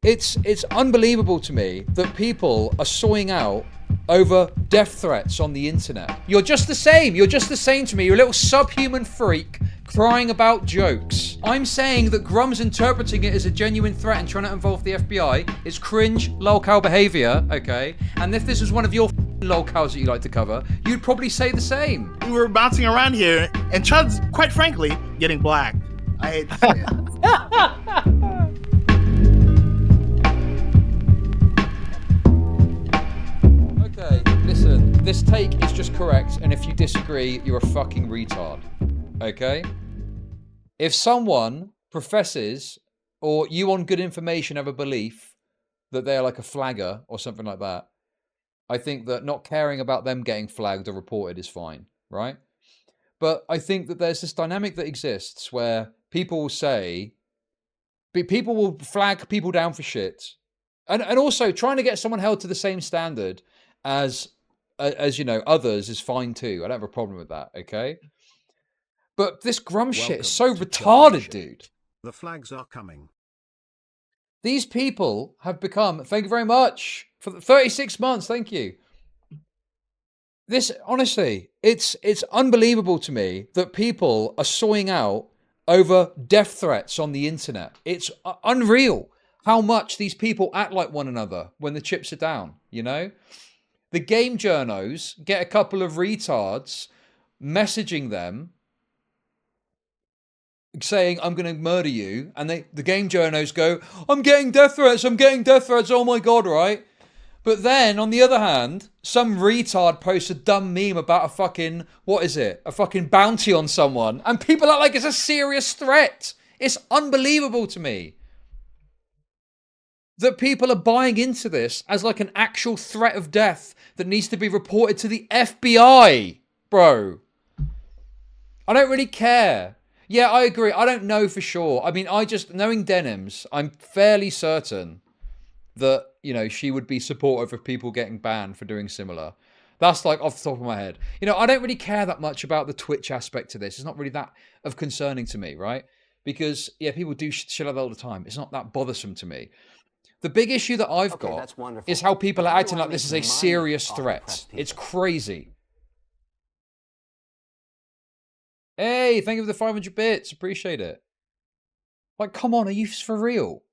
It's unbelievable to me that people are sawing out over death threats on the internet. You're just the same. You're just the same to me. You're a little subhuman freak crying about jokes. I'm saying that Grummz interpreting it as a genuine threat and trying to involve the FBI is cringe, lolcow behavior, okay? And if this was one of your lolcows that you like to cover, you'd probably say the same. We were bouncing around here, and Chud's, quite frankly, getting blacked. I hate to say it. Okay, listen, this take is just correct, and if you disagree, you're a fucking retard. Okay? If someone professes, or you on good information have a belief that they're like a flagger or something like that, I think that not caring about them getting flagged or reported is fine, right? But I think that there's this dynamic that exists where people will say, people will flag people down for shit, and also trying to get someone held to the same standard as you know, others is fine too. I don't have a problem with that, okay? But this Grummz shit is so retarded, dude. The flags are coming. These people have become, thank you very much, for 36 months, thank you. This, honestly, it's unbelievable to me that people are sawing out over death threats on the internet. It's unreal how much these people act like one another when the chips are down, you know? The game journos get a couple of retards messaging them saying, I'm going to murder you. And the game journos go, I'm getting death threats. Oh my God, right? But then, on the other hand, some retard posts a dumb meme about a fucking, what is it? A fucking bounty on someone. And people act like it's a serious threat. It's unbelievable to me that people are buying into this as like an actual threat of death that needs to be reported to the FBI, bro. I don't really care. Yeah, I agree. I don't know for sure. I mean, knowing Denims, I'm fairly certain that, you know, she would be supportive of people getting banned for doing similar. That's like off the top of my head. You know, I don't really care that much about the Twitch aspect to this. It's not really that of concerning to me, right? Because, yeah, people do shit like that all the time. It's not that bothersome to me. The big issue that I've got is how people are acting like this is a serious threat. It's crazy. Hey, thank you for the 500 bits. Appreciate it. Like, come on, are you for real?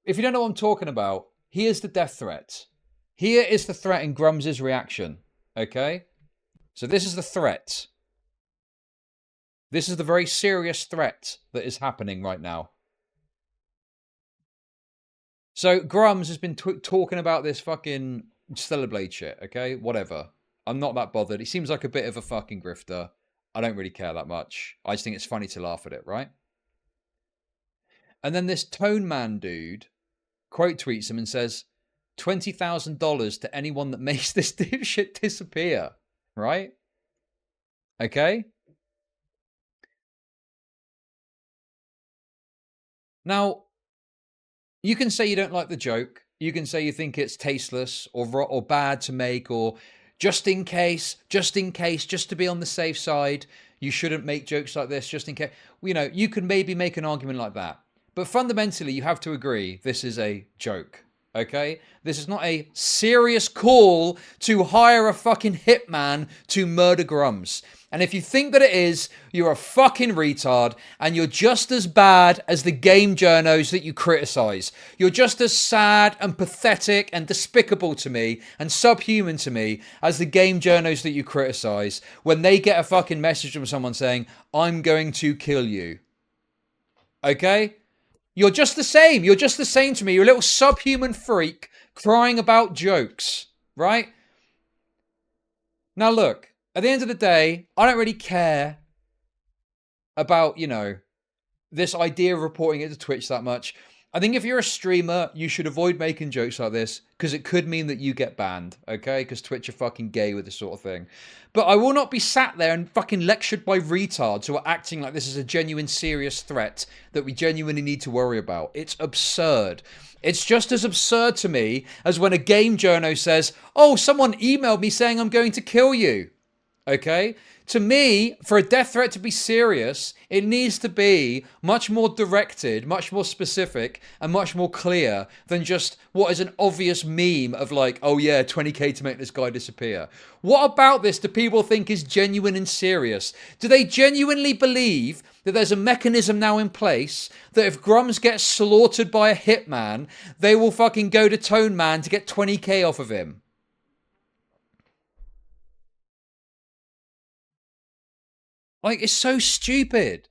If you don't know what I'm talking about, here's the death threat. Here is the threat in Grummz's reaction. Okay? So this is the threat. This is the very serious threat that is happening right now. So Grummz has been talking about this fucking Stellar Blade shit, okay? Whatever. I'm not that bothered. He seems like a bit of a fucking grifter. I don't really care that much. I just think it's funny to laugh at it, right? And then this Tone Man dude quote tweets him and says, $20,000 to anyone that makes this shit disappear, right? Okay? Now, you can say you don't like the joke. You can say you think it's tasteless or bad to make, or just in case, just to be on the safe side, you shouldn't make jokes like this, just in case. You know, you can maybe make an argument like that. But fundamentally, you have to agree this is a joke, okay? This is not a serious call to hire a fucking hitman to murder Grummz. And if you think that it is, you're a fucking retard, and you're just as bad as the game journos that you criticize. You're just as sad and pathetic and despicable to me and subhuman to me as the game journos that you criticize when they get a fucking message from someone saying, I'm going to kill you. Okay? You're just the same. You're just the same to me. You're a little subhuman freak crying about jokes, right? Now look. At the end of the day, I don't really care about, you know, this idea of reporting it to Twitch that much. I think if you're a streamer, you should avoid making jokes like this because it could mean that you get banned, okay? Because Twitch are fucking gay with this sort of thing. But I will not be sat there and fucking lectured by retards who are acting like this is a genuine serious threat that we genuinely need to worry about. It's absurd. It's just as absurd to me as when a game journo says, oh, someone emailed me saying I'm going to kill you. Okay? To me, for a death threat to be serious, it needs to be much more directed, much more specific, and much more clear than just what is an obvious meme of like, oh yeah, 20k to make this guy disappear. What about this do people think is genuine and serious? Do they genuinely believe that there's a mechanism now in place that if Grummz gets slaughtered by a hitman, they will fucking go to Tone Man to get 20k off of him? Like, it's so stupid.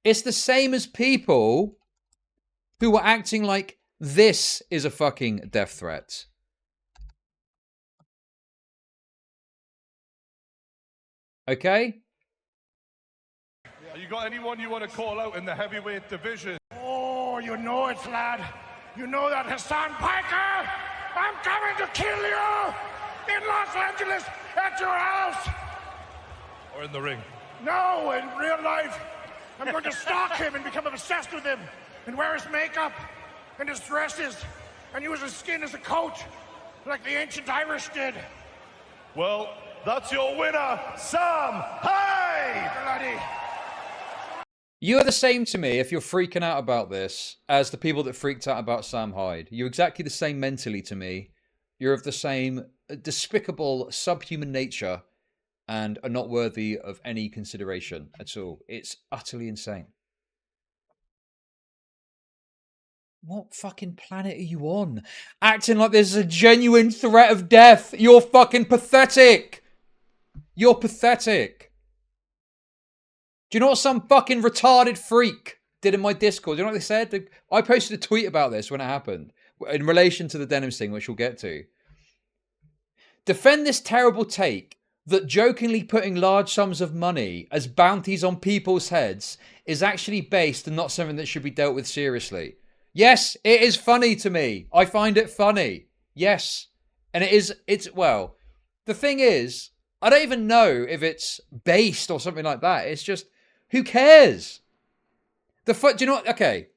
It's the same as people who are acting like this is a fucking death threat. Okay? You got anyone you want to call out in the heavyweight division? Oh, you know it, lad. You know that Hassan Piker? I'm coming to kill you in Los Angeles at your house. Or in the ring? No, in real life. I'm going to stalk him and become obsessed with him and wear his makeup and his dresses and use his skin as a coat like the ancient Irish did. Well, that's your winner, Sam Hyde! Bloody. You are the same to me if you're freaking out about this as the people that freaked out about Sam Hyde. You're exactly the same mentally to me. You're of the same despicable subhuman nature and are not worthy of any consideration at all. It's utterly insane. What fucking planet are you on? Acting like there's a genuine threat of death. You're fucking pathetic. You're pathetic. Do you know what some fucking retarded freak did in my Discord? Do you know what they said? I posted a tweet about this when it happened in relation to the Denims thing, which we'll get to. Defend this terrible take that jokingly putting large sums of money as bounties on people's heads is actually based and not something that should be dealt with seriously. Yes, it is funny to me. I find it funny. Yes. And well, the thing is, I don't even know if it's based or something like that. It's just, who cares? Do you know what? Okay.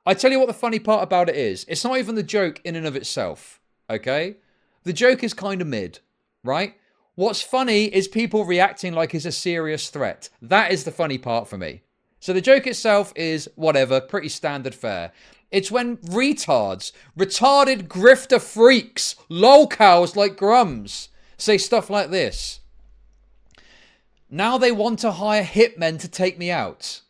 I tell you what the funny part about it is. It's not even the joke in and of itself. Okay? The joke is kind of mid, right? What's funny is people reacting like it's a serious threat. That is the funny part for me. So the joke itself is whatever, pretty standard fare. It's when retards, retarded grifter freaks, lolcows like Grummz, say stuff like this. Now they want to hire hitmen to take me out.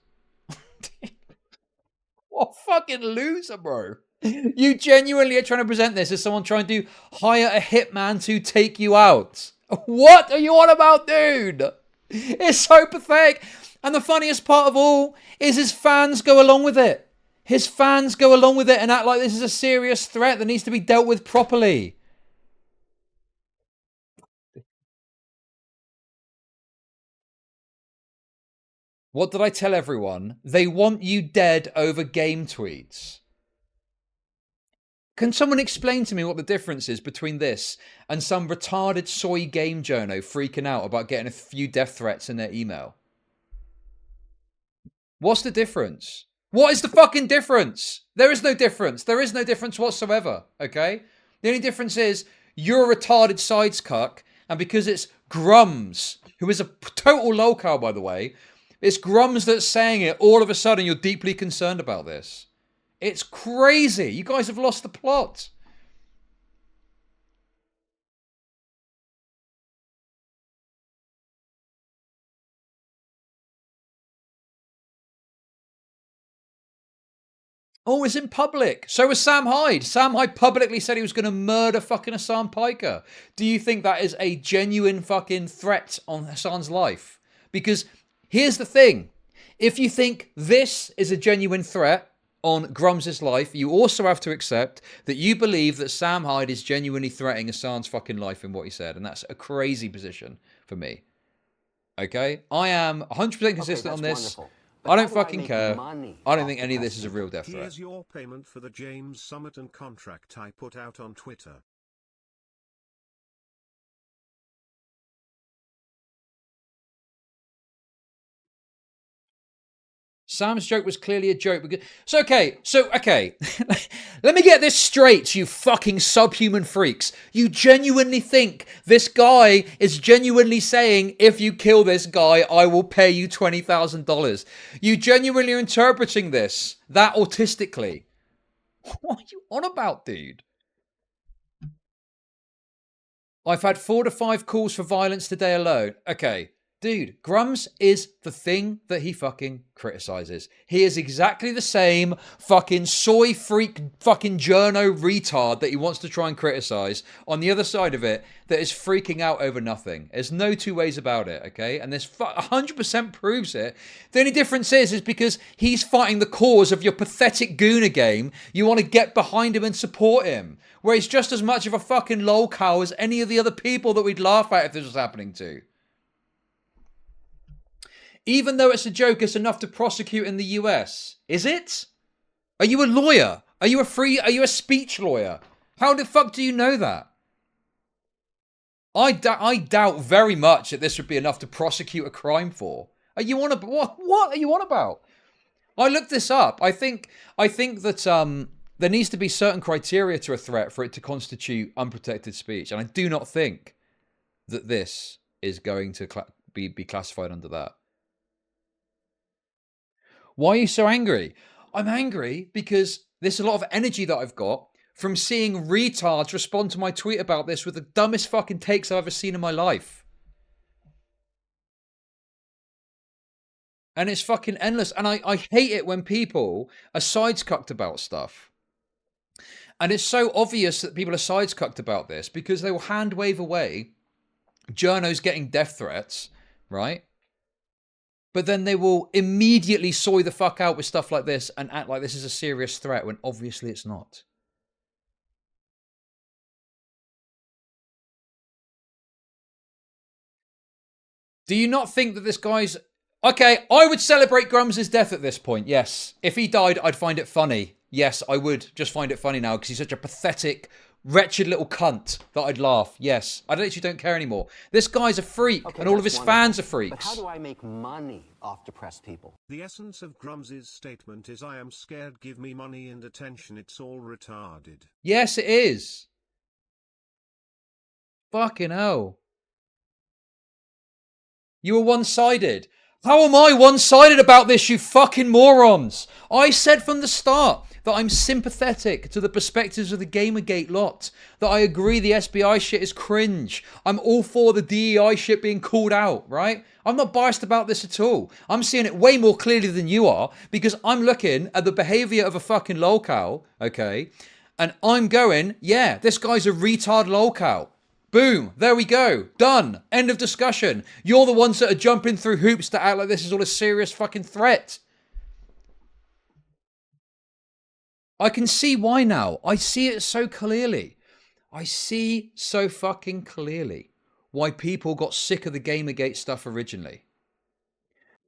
What fucking loser, bro. You genuinely are trying to present this as someone trying to hire a hitman to take you out. What are you on about, dude? It's so pathetic. And the funniest part of all is his fans go along with it. His fans go along with it and act like this is a serious threat that needs to be dealt with properly. What did I tell everyone? They want you dead over game tweets. Can someone explain to me what the difference is between this and some retarded soy game journo freaking out about getting a few death threats in their email? What's the difference? What is the fucking difference? There is no difference. There is no difference whatsoever, okay? The only difference is you're a retarded sides cuck, and because it's Grummz, who is a total lolcow, by the way, it's Grummz that's saying it, all of a sudden you're deeply concerned about this. It's crazy. You guys have lost the plot. Oh, it's in public. So was Sam Hyde. Sam Hyde publicly said he was going to murder fucking Hassan Piker. Do you think that is a genuine fucking threat on Hassan's life? Because here's the thing. If you think this is a genuine threat on Grummz' life, you also have to accept that you believe that Sam Hyde is genuinely threatening Hassan's fucking life in what he said. And that's a crazy position for me. Okay? I am 100% consistent on this. Wonderful. I don't fucking care. I don't think any of this is a real death threat. Here's your payment for the James Summit and contract I put out on Twitter. Sam's joke was clearly a joke. Okay. Let me get this straight, you fucking subhuman freaks. You genuinely think this guy is genuinely saying, if you kill this guy, I will pay you $20,000. You genuinely are interpreting this that autistically. What are you on about, dude? I've had 4 to 5 calls for violence today alone. Okay. Dude, Grummz is the thing that he fucking criticizes. He is exactly the same fucking soy freak fucking journo retard that he wants to try and criticize on the other side of it that is freaking out over nothing. There's no two ways about it, okay? And this 100% proves it. The only difference is because he's fighting the cause of your pathetic Gooner game. You want to get behind him and support him. Where he's just as much of a fucking lolcow as any of the other people that we'd laugh at if this was happening to. Even though it's a joke, it's enough to prosecute in the US. Is it? Are you a lawyer? Are you a speech lawyer? How the fuck do you know that? I doubt very much that this would be enough to prosecute a crime for. Are you on about what are you on about? I looked this up. I think that there needs to be certain criteria to a threat for it to constitute unprotected speech, and I do not think that this is going to be classified under that. Why are you so angry? I'm angry because there's a lot of energy that I've got from seeing retards respond to my tweet about this with the dumbest fucking takes I've ever seen in my life. And it's fucking endless. And I hate it when people are sidescucked about stuff. And it's so obvious that people are sidescucked about this because they will hand wave away journos getting death threats, right? But then they will immediately soy the fuck out with stuff like this and act like this is a serious threat when obviously it's not. Do you not think that this guy's... Okay, I would celebrate Grummz' death at this point, yes. If he died, I'd find it funny. Yes, I would just find it funny now because he's such a pathetic, wretched little cunt that I'd laugh. Yes, I literally don't care anymore. This guy's a freak, and all of his fans are freaks. But how do I make money off depressed people? The essence of Grummz' statement is I am scared, give me money and attention, it's all retarded. Yes, it is. Fucking hell. You were one-sided. How am I one-sided about this, you fucking morons? I said from the start that I'm sympathetic to the perspectives of the Gamergate lot. That I agree the SBI shit is cringe. I'm all for the DEI shit being called out, right? I'm not biased about this at all. I'm seeing it way more clearly than you are because I'm looking at the behavior of a fucking lolcow, okay? And I'm going, yeah, this guy's a retard lolcow. Boom, there we go. Done. End of discussion. You're the ones that are jumping through hoops to act like this is all a serious fucking threat. I can see why now. I see it so clearly. I see so fucking clearly why people got sick of the Gamergate stuff originally.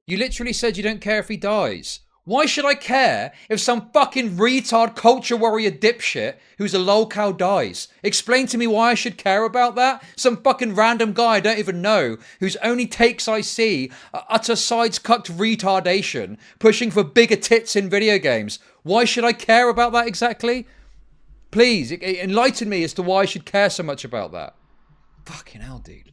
You literally said you don't care if he dies. Why should I care if some fucking retard culture warrior dipshit who's a lolcow dies? Explain to me why I should care about that? Some fucking random guy I don't even know whose only takes I see are utter sides-cucked retardation pushing for bigger tits in video games. Why should I care about that exactly? Please, enlighten me as to why I should care so much about that. Fucking hell, dude.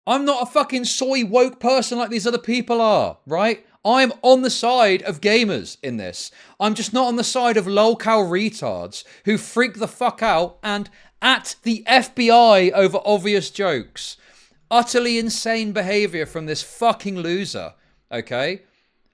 I'm not a fucking soy woke person like these other people are, right? I'm on the side of gamers in this. I'm just not on the side of lolcow retards who freak the fuck out and at the FBI over obvious jokes. Utterly insane behavior from this fucking loser, okay?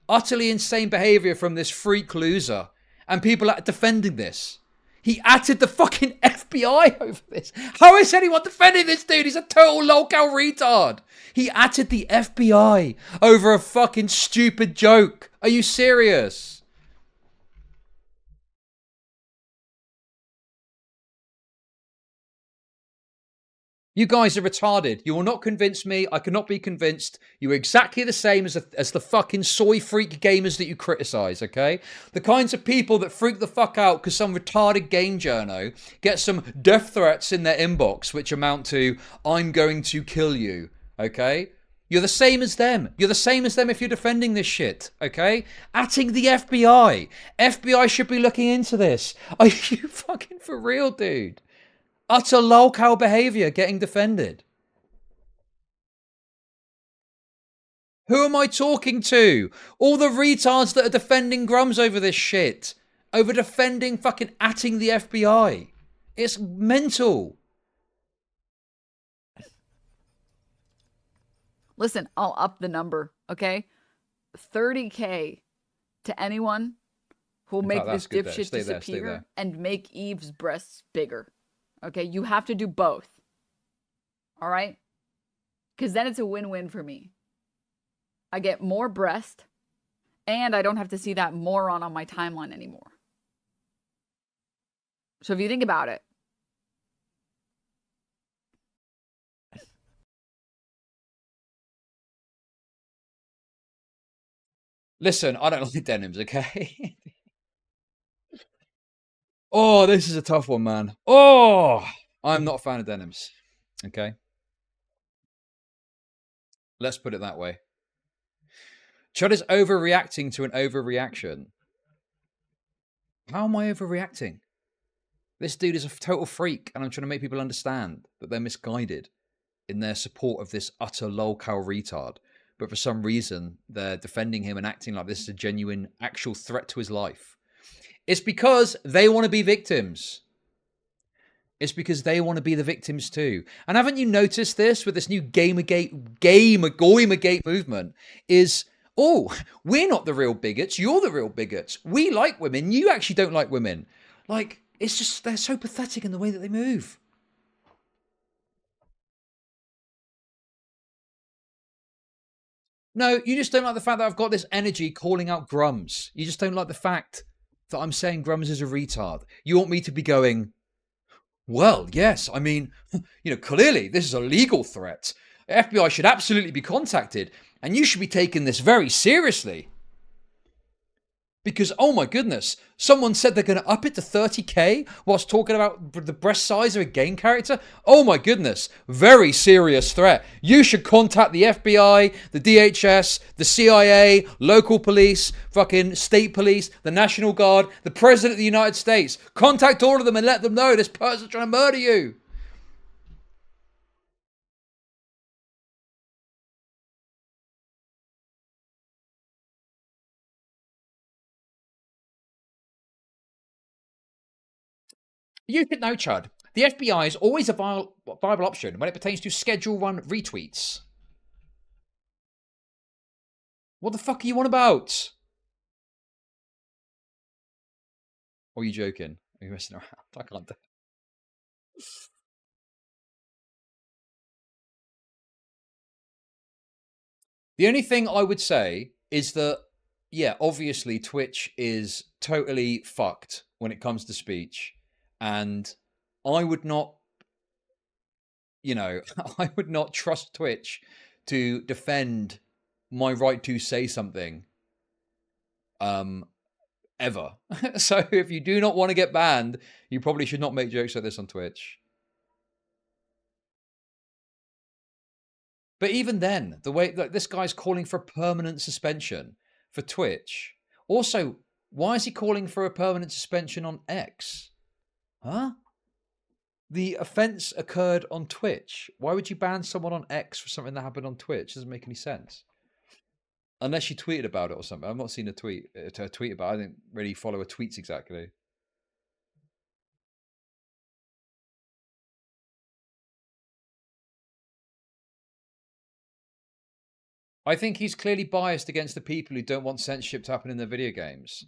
Utterly insane behavior from this freak loser. And people are defending this. He atted the fucking FBI over this. How is anyone defending this dude? He's a total lolcow retard. He atted the FBI over a fucking stupid joke. Are you serious? You guys are retarded. You will not convince me. I cannot be convinced. You are exactly the same as the fucking soy freak gamers that you criticize, okay? The kinds of people that freak the fuck out because some retarded game journo gets some death threats in their inbox which amount to, I'm going to kill you, okay? You're the same as them. You're the same as them if you're defending this shit, okay? Atting the FBI. FBI should be looking into this. Are you fucking for real, dude? Utter lolcow behavior getting defended. Who am I talking to? All the retards that are defending Grummz over this shit. Over defending fucking atting the FBI. It's mental. Listen, I'll up the number, okay? 30K to anyone who'll make this dipshit disappear and make Eve's breasts bigger. Okay, you have to do both. All right? Because then it's a win-win for me. I get more breast, and I don't have to see that moron on my timeline anymore. So if you think about it. Listen, I don't like Denims, okay? Oh, this is a tough one, man. Oh, I'm not a fan of Denims, okay? Let's put it that way. Chud is overreacting to an overreaction. How am I overreacting? This dude is a total freak, and I'm trying to make people understand that they're misguided in their support of this utter lolcow retard. But for some reason, they're defending him and acting like this is a genuine, actual threat to his life. It's because they want to be victims. It's because they want to be the victims too. And haven't you noticed this with this new Goimagate movement is, oh, we're not the real bigots. You're the real bigots. We like women. You actually don't like women. Like, it's just, they're so pathetic in the way that they move. No, you just don't like the fact that I've got this energy calling out Grummz. You just don't like the fact that I'm saying Grummz is a retard. You want me to be going, well, yes, I mean, clearly this is a legal threat. The FBI should absolutely be contacted, and you should be taking this very seriously. Because, oh my goodness, someone said they're going to up it to 30K whilst talking about the breast size of a game character? Oh my goodness, very serious threat. You should contact the FBI, the DHS, the CIA, local police, fucking state police, the National Guard, the President of the United States. Contact all of them and let them know this person's trying to murder you. You should know, Chud. The FBI is always a viable option when it pertains to Schedule 1 retweets. What the fuck are you on about? Or are you joking? Are you messing around? I can't do it. The only thing I would say is that, yeah, obviously Twitch is totally fucked when it comes to speech. And I would not, I would not trust Twitch to defend my right to say something ever. So if you do not want to get banned, you probably should not make jokes like this on Twitch. But even then, the way that this guy's calling for a permanent suspension for Twitch. Also, why is he calling for a permanent suspension on X? Huh? The offense occurred on Twitch. Why would you ban someone on X for something that happened on Twitch? It doesn't make any sense. Unless you tweeted about it or something. I've not seen a tweet about it. I didn't really follow her tweets exactly. I think he's clearly biased against the people who don't want censorship to happen in their video games.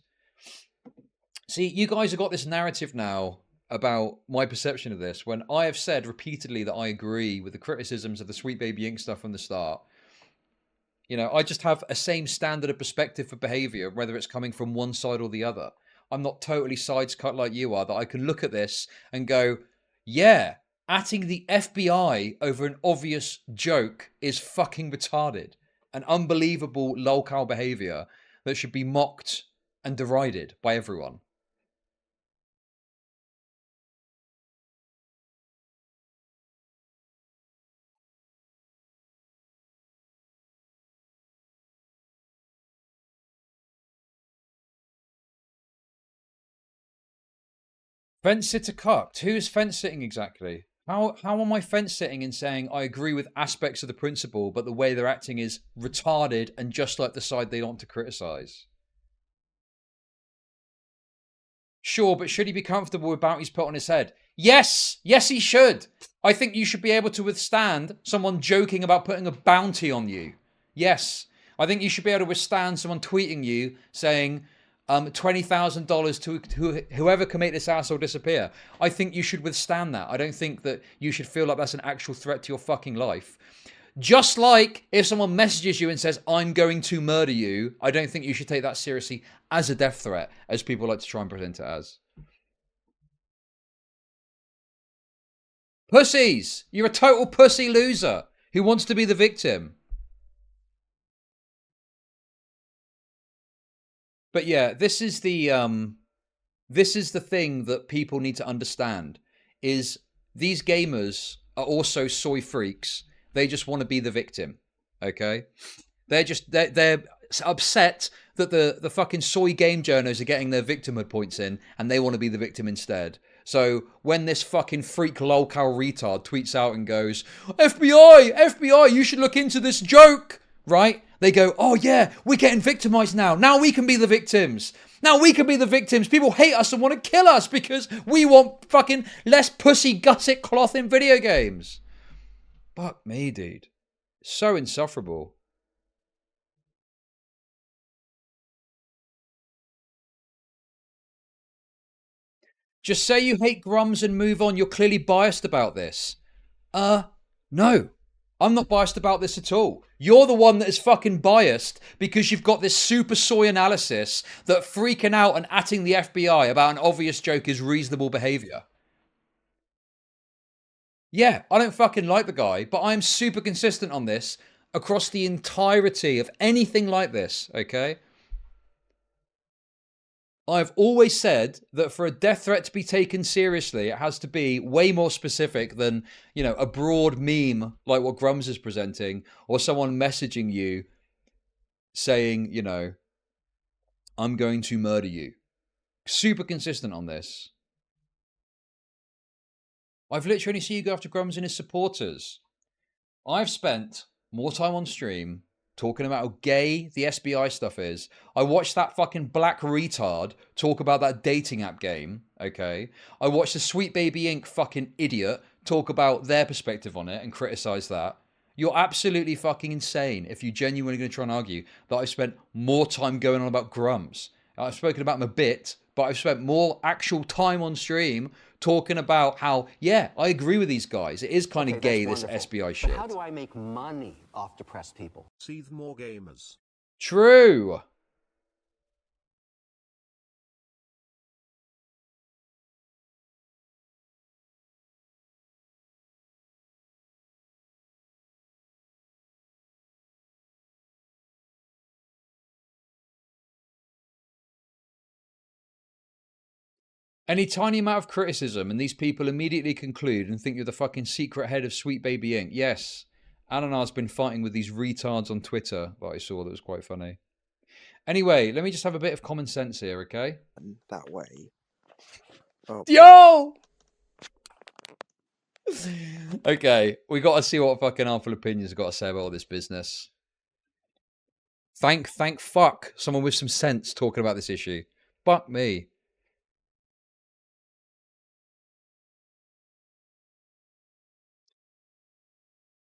See, you guys have got this narrative now about my perception of this, when I have said repeatedly that I agree with the criticisms of the Sweet Baby Inc. stuff from the start. I just have a same standard of perspective for behavior, whether it's coming from one side or the other. I'm not totally sides cut like you are, that I can look at this and go, yeah, atting the FBI over an obvious joke is fucking retarded. An unbelievable lolcow behavior that should be mocked and derided by everyone. Fence sitter cucked. Who's fence sitting exactly? How am I fence sitting in saying I agree with aspects of the principle, but the way they're acting is retarded and just like the side they want to criticize? Sure, but should he be comfortable with bounties put on his head? Yes! Yes, he should! I think you should be able to withstand someone joking about putting a bounty on you. Yes. I think you should be able to withstand someone tweeting you saying $20,000 to whoever can make this asshole disappear. I think you should withstand that. I don't think that you should feel like that's an actual threat to your fucking life. Just like if someone messages you and says, I'm going to murder you, I don't think you should take that seriously as a death threat, as people like to try and present it as. Pussies! You're a total pussy loser who wants to be the victim. But yeah, this is the thing that people need to understand, is these gamers are also soy freaks. They just want to be the victim, okay? They're upset that the fucking soy game journos are getting their victimhood points in, and they want to be the victim instead. So when this fucking freak lolcow retard tweets out and goes, FBI, you should look into this joke, right? They go, oh yeah, we're getting victimized now. Now we can be the victims. Now we can be the victims. People hate us and want to kill us because we want fucking less pussy gusset cloth in video games. Fuck me, dude. So insufferable. Just say you hate Grummz and move on. You're clearly biased about this. No. I'm not biased about this at all. You're the one that is fucking biased because you've got this super soy analysis that freaking out and atting the FBI about an obvious joke is reasonable behavior. Yeah, I don't fucking like the guy, but I'm super consistent on this across the entirety of anything like this, okay? I've always said that for a death threat to be taken seriously, it has to be way more specific than, you know, a broad meme like what Grummz is presenting, or someone messaging you saying, you know, I'm going to murder you. Super consistent on this. I've literally seen you go after Grummz and his supporters. I've spent more time on stream talking about how gay the SBI stuff is. I watched that fucking black retard talk about that dating app game, okay? I watched the Sweet Baby Inc. fucking idiot talk about their perspective on it and criticize that. You're absolutely fucking insane if you genuinely going to try and argue that I've spent more time going on about Grummz. I've spoken about him a bit, but I've spent more actual time on stream talking about how, yeah, I agree with these guys. It is kind of gay, this SBI shit. But how do I make money off depressed people? Seethe more gamers. True. Any tiny amount of criticism and these people immediately conclude and think you're the fucking secret head of Sweet Baby Inc. Yes, Ananar's been fighting with these retards on Twitter that I saw that was quite funny. Anyway, let me just have a bit of common sense here, okay? That way. Oh. Yo! Okay, we got to see what fucking Harmful Opinions have got to say about all this business. Thank fuck someone with some sense talking about this issue. Fuck me.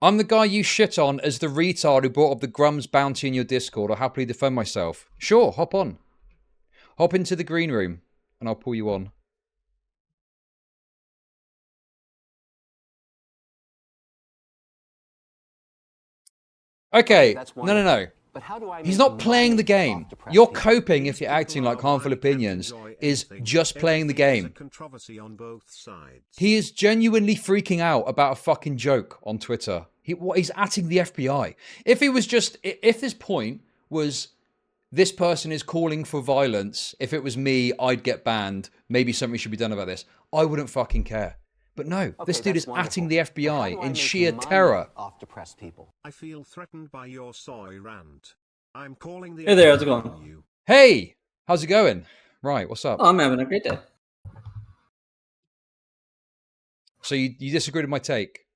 I'm the guy you shit on as the retard who brought up the Grummz bounty in your Discord. I'll happily defend myself. Sure, hop on. Hop into the green room, and I'll pull you on. Okay, no. But how do I He's not playing the game. You're coping if you're acting like Harmful Opinions is just playing the game. He is genuinely freaking out about a fucking joke on Twitter. He's atting the FBI. If he was just, if this point was, this person is calling for violence, if it was me, I'd get banned, maybe something should be done about this, I wouldn't fucking care. But no, this dude is atting the FBI in sheer terror. Off depressed people. I feel threatened by your soy rant. I'm calling the... Hey there, how's it going? Hey, how's it going? Right, what's up? Oh, I'm having a great day. So you disagreed with my take?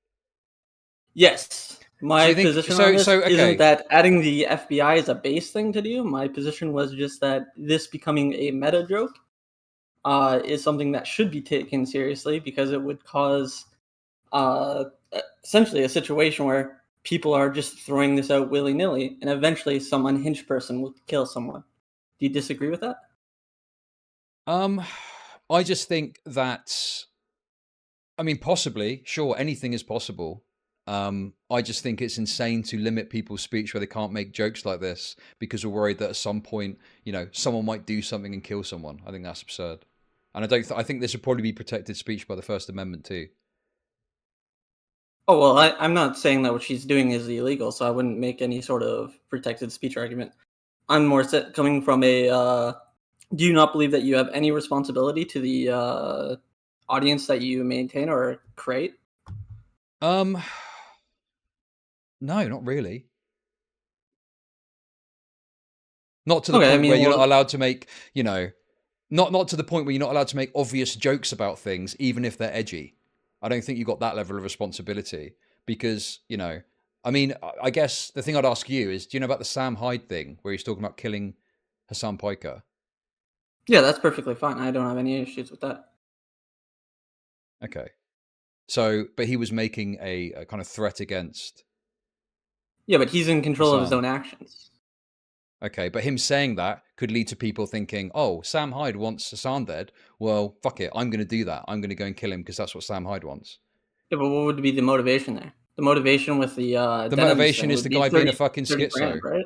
Yes. My think- position so- on this so, okay. isn't that adding the FBI is a base thing to do. My position was just that this becoming a meta joke is something that should be taken seriously because it would cause essentially a situation where people are just throwing this out willy-nilly and eventually some unhinged person will kill someone. Do you disagree with that? I just think that, I mean, possibly, sure, anything is possible. I just think it's insane to limit people's speech where they can't make jokes like this because we're worried that at some point, you know, someone might do something and kill someone. I think that's absurd. And I think this would probably be protected speech by the First Amendment too. Oh, well, I'm not saying that what she's doing is illegal, so I wouldn't make any sort of protected speech argument. I'm more coming from a, do you not believe that you have any responsibility to the audience that you maintain or create? No, not really. Not to the point where you're not allowed to make, you know, not to the point where you're not allowed to make obvious jokes about things, even if they're edgy. I don't think you got that level of responsibility because, you know, I mean, I guess the thing I'd ask you is, do you know about the Sam Hyde thing where he's talking about killing Hassan Piker? Yeah, that's perfectly fine. I don't have any issues with that. Okay. So, but he was making a kind of threat against. Yeah, but he's in control of his own actions. Okay, but him saying that could lead to people thinking, oh, Sam Hyde wants Hassan dead. Well, fuck it. I'm going to do that. I'm going to go and kill him because that's what Sam Hyde wants. Yeah, but what would be the motivation there? The motivation with the motivation is the guy being a fucking schizo. Grand, right?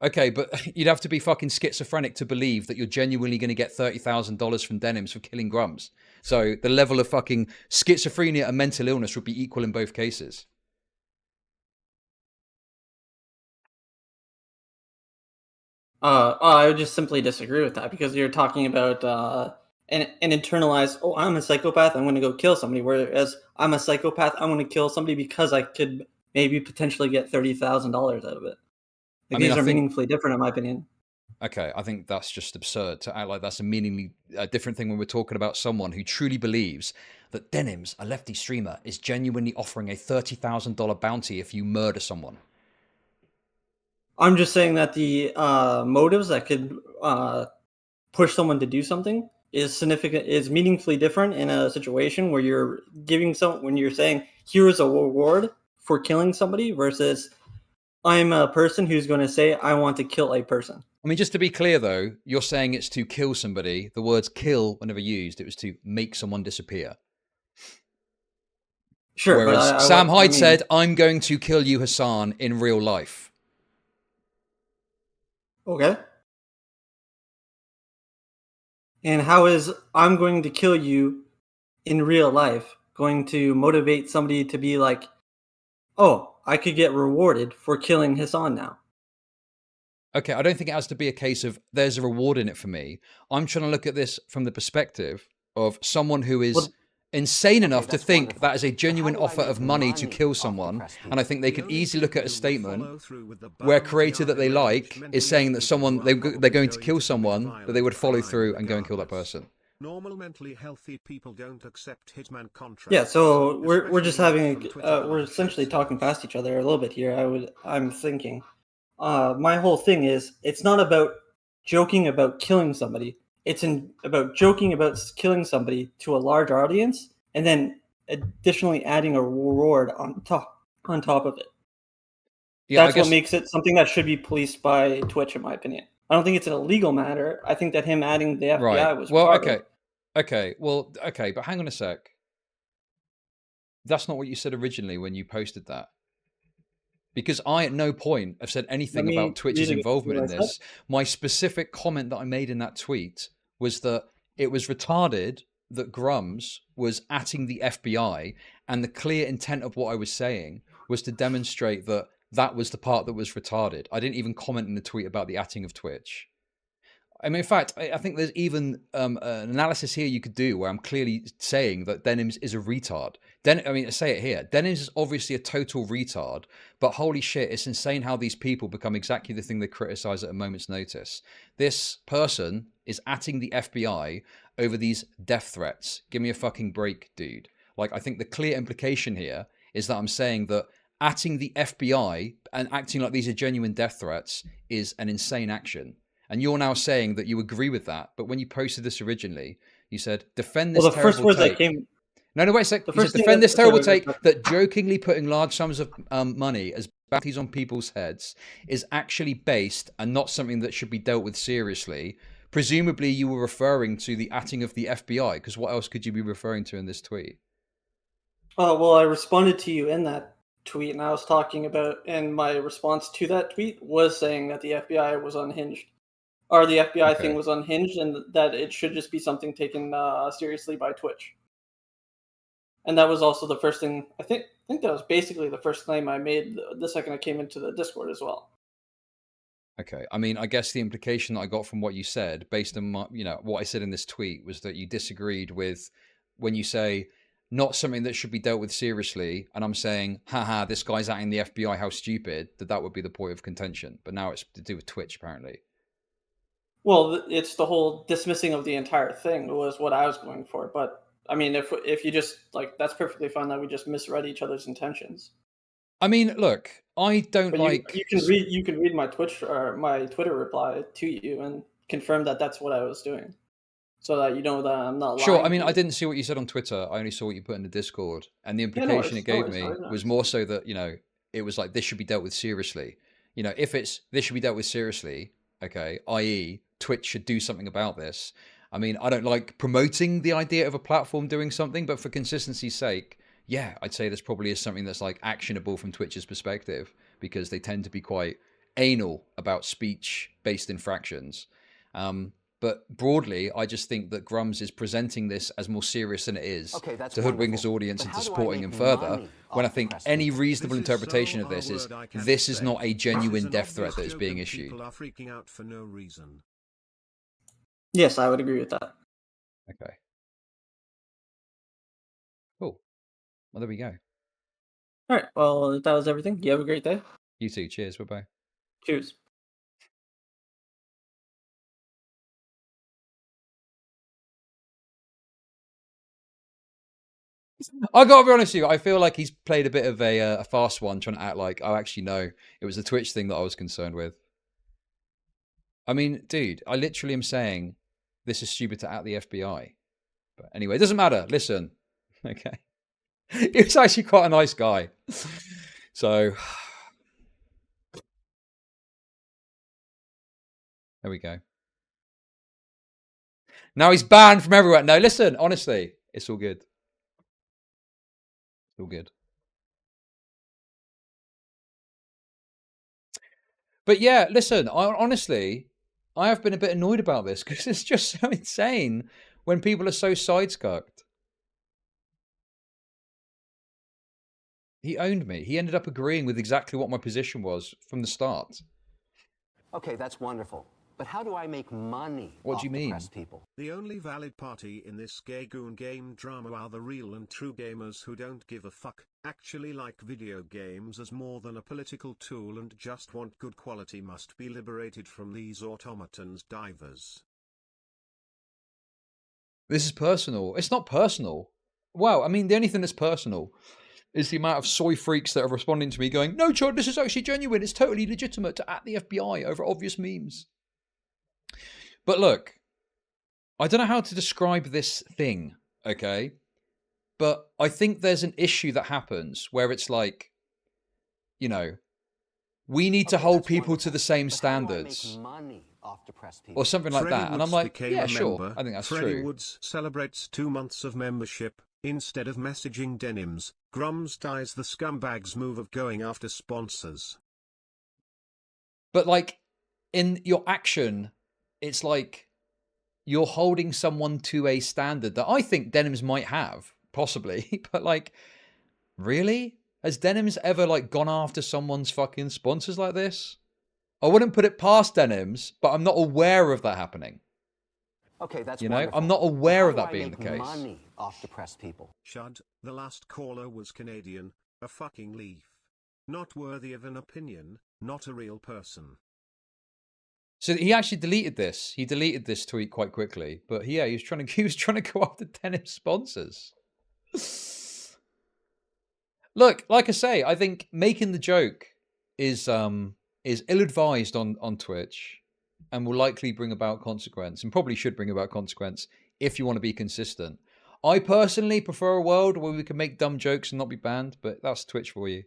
Okay, but you'd have to be fucking schizophrenic to believe that you're genuinely going to get $30,000 from Denims for killing Grummz. So the level of fucking schizophrenia and mental illness would be equal in both cases. I would just simply disagree with that because you're talking about an internalized, oh, I'm a psychopath, I'm going to go kill somebody, whereas I'm a psychopath, I'm going to kill somebody because I could maybe potentially get $30,000 out of it. These are meaningfully different, in my opinion. Okay, I think that's just absurd to act like that's a meaningfully different thing when we're talking about someone who truly believes that Denims, a lefty streamer, is genuinely offering a $30,000 bounty if you murder someone. I'm just saying that the motives that could push someone to do something is significant, is meaningfully different in a situation where you're when you're saying here is a reward for killing somebody versus I'm a person who's going to say I want to kill a person. I mean, just to be clear though, you're saying it's to kill somebody. The words "kill" were never used. It was to make someone disappear. Sure. Whereas Sam Hyde said, "I'm going to kill you, Hassan, in real life." Okay. And how is I'm going to kill you in real life going to motivate somebody to be like, oh, I could get rewarded for killing Hassan now? Okay, I don't think it has to be a case of there's a reward in it for me. I'm trying to look at this from the perspective of someone who is insane enough to think that is a genuine offer of money to kill someone. And I think they could easily look at a statement where a creator that they like is saying that someone they're going to kill someone, that they would follow through and go and kill that person. Normal mentally healthy people don't accept hitman contracts. Yeah, so we're just having we're essentially talking past each other a little bit here. I'm thinking. My whole thing is it's not about joking about killing somebody. It's about joking about killing somebody to a large audience and then additionally adding a reward on top of it. Yeah, that's what makes it something that should be policed by Twitch, in my opinion. I don't think it's an illegal matter. I think that him adding the FBI was okay, but hang on a sec. That's not what you said originally when you posted that. Because I at no point have said anything about Twitch's involvement in this. My specific comment that I made in that tweet was that it was retarded that Grummz was atting the FBI, and the clear intent of what I was saying was to demonstrate that that was the part that was retarded. I didn't even comment in the tweet about the atting of Twitch. I mean, in fact, I think there's even an analysis here you could do where I'm clearly saying that Denims is a retard. I say it here. Denims is obviously a total retard, but holy shit, it's insane how these people become exactly the thing they criticize at a moment's notice. This person is atting the FBI over these death threats. Give me a fucking break, dude. Like, I think the clear implication here is that I'm saying that atting the FBI and acting like these are genuine death threats is an insane action. And you're now saying that you agree with that. But when you posted this originally, you said, defend this Well, the first terrible words take. that came. No, wait a sec. The You said, first thing defend that- this terrible sorry, take that jokingly putting large sums of money as bounties on people's heads is actually based and not something that should be dealt with seriously. Presumably, you were referring to the atting of the FBI, because what else could you be referring to in this tweet? Oh, well, I responded to you in that tweet, and I was talking about, and my response to that tweet was saying that the FBI was unhinged. Or the FBI Okay. thing was unhinged, and that it should just be something taken seriously by Twitch. And that was also the first thing, I think that was basically the first claim I made the second I came into the Discord as well. Okay. I mean, I guess the implication that I got from what you said, based on my, what I said in this tweet, was that you disagreed with when you say not something that should be dealt with seriously, and I'm saying, haha, this guy's acting the FBI, how stupid, that would be the point of contention. But now it's to do with Twitch, apparently. Well, it's the whole dismissing of the entire thing was what I was going for. But I mean, if you just like, that's perfectly fine that we just misread each other's intentions. I mean, look, I don't But like. You can read my Twitch or my Twitter reply to you and confirm that that's what I was doing, so that you know that I'm not lying. Sure. I mean, I didn't see what you said on Twitter. I only saw what you put in the Discord, and the implication it gave me was more so that it was like this should be dealt with seriously. If it's this should be dealt with seriously, okay, i.e., Twitch should do something about this. I mean, I don't like promoting the idea of a platform doing something, but for consistency's sake, yeah, I'd say this probably is something that's like actionable from Twitch's perspective, because they tend to be quite anal about speech-based infractions. But broadly, I just think that Grummz is presenting this as more serious than it is to hoodwink his audience into supporting him further, when I think any reasonable interpretation of this is this is not a genuine death threat that is being issued. People are freaking out for no reason. Yes, I would agree with that. Okay. Cool. Well, there we go. All right. Well, that was everything. You have a great day. You too. Cheers. Bye-bye. Cheers. I gotta be honest with you, I feel like he's played a bit of a fast one, trying to act like, oh, actually, no, it was the Twitch thing that I was concerned with. I mean, dude, I literally am saying this is stupid to at the FBI. But anyway, it doesn't matter. Listen, okay. He was actually quite a nice guy. So, there we go. Now he's banned from everywhere. No, listen, honestly, it's all good. All good. But yeah, listen, honestly, I have been a bit annoyed about this because it's just so insane when people are so sidescucked. He owned me. He ended up agreeing with exactly what my position was from the start. Okay, that's wonderful. But how do I make money? What do you mean? People? The only valid party in this gay goon game drama are the real and true gamers who don't give a fuck, actually like video games as more than a political tool and just want good quality must be liberated from these automatons divers. This is personal. It's not personal. Wow, I mean, the only thing that's personal is the amount of soy freaks that are responding to me going, no, Chud, this is actually genuine. It's totally legitimate to at the FBI over obvious memes. But look, I don't know how to describe this thing, okay? But I think there's an issue that happens where it's like, we need to hold people to the same standards. Or something like that. And I'm like, yeah, sure. I think that's Freddie true. Woods celebrates 2 months of membership. Instead of messaging Denims, Grummz dies the scumbag's move of going after sponsors. But like, in your action, it's like you're holding someone to a standard that I think Denims might have, possibly. But like, really? Has Denims ever like gone after someone's fucking sponsors like this? I wouldn't put it past Denims, but I'm not aware of that happening. Okay, that's wonderful. I'm not aware of that being the case. Money off depressed people. Chud, the last caller was Canadian, a fucking leaf. Not worthy of an opinion, not a real person. So he actually deleted this. He deleted this tweet quite quickly. But yeah, he was trying to go after Denims sponsors. Look, like I say, I think making the joke is ill-advised on Twitch, and will likely bring about consequence, and probably should bring about consequence if you want to be consistent. I personally prefer a world where we can make dumb jokes and not be banned, but that's Twitch for you.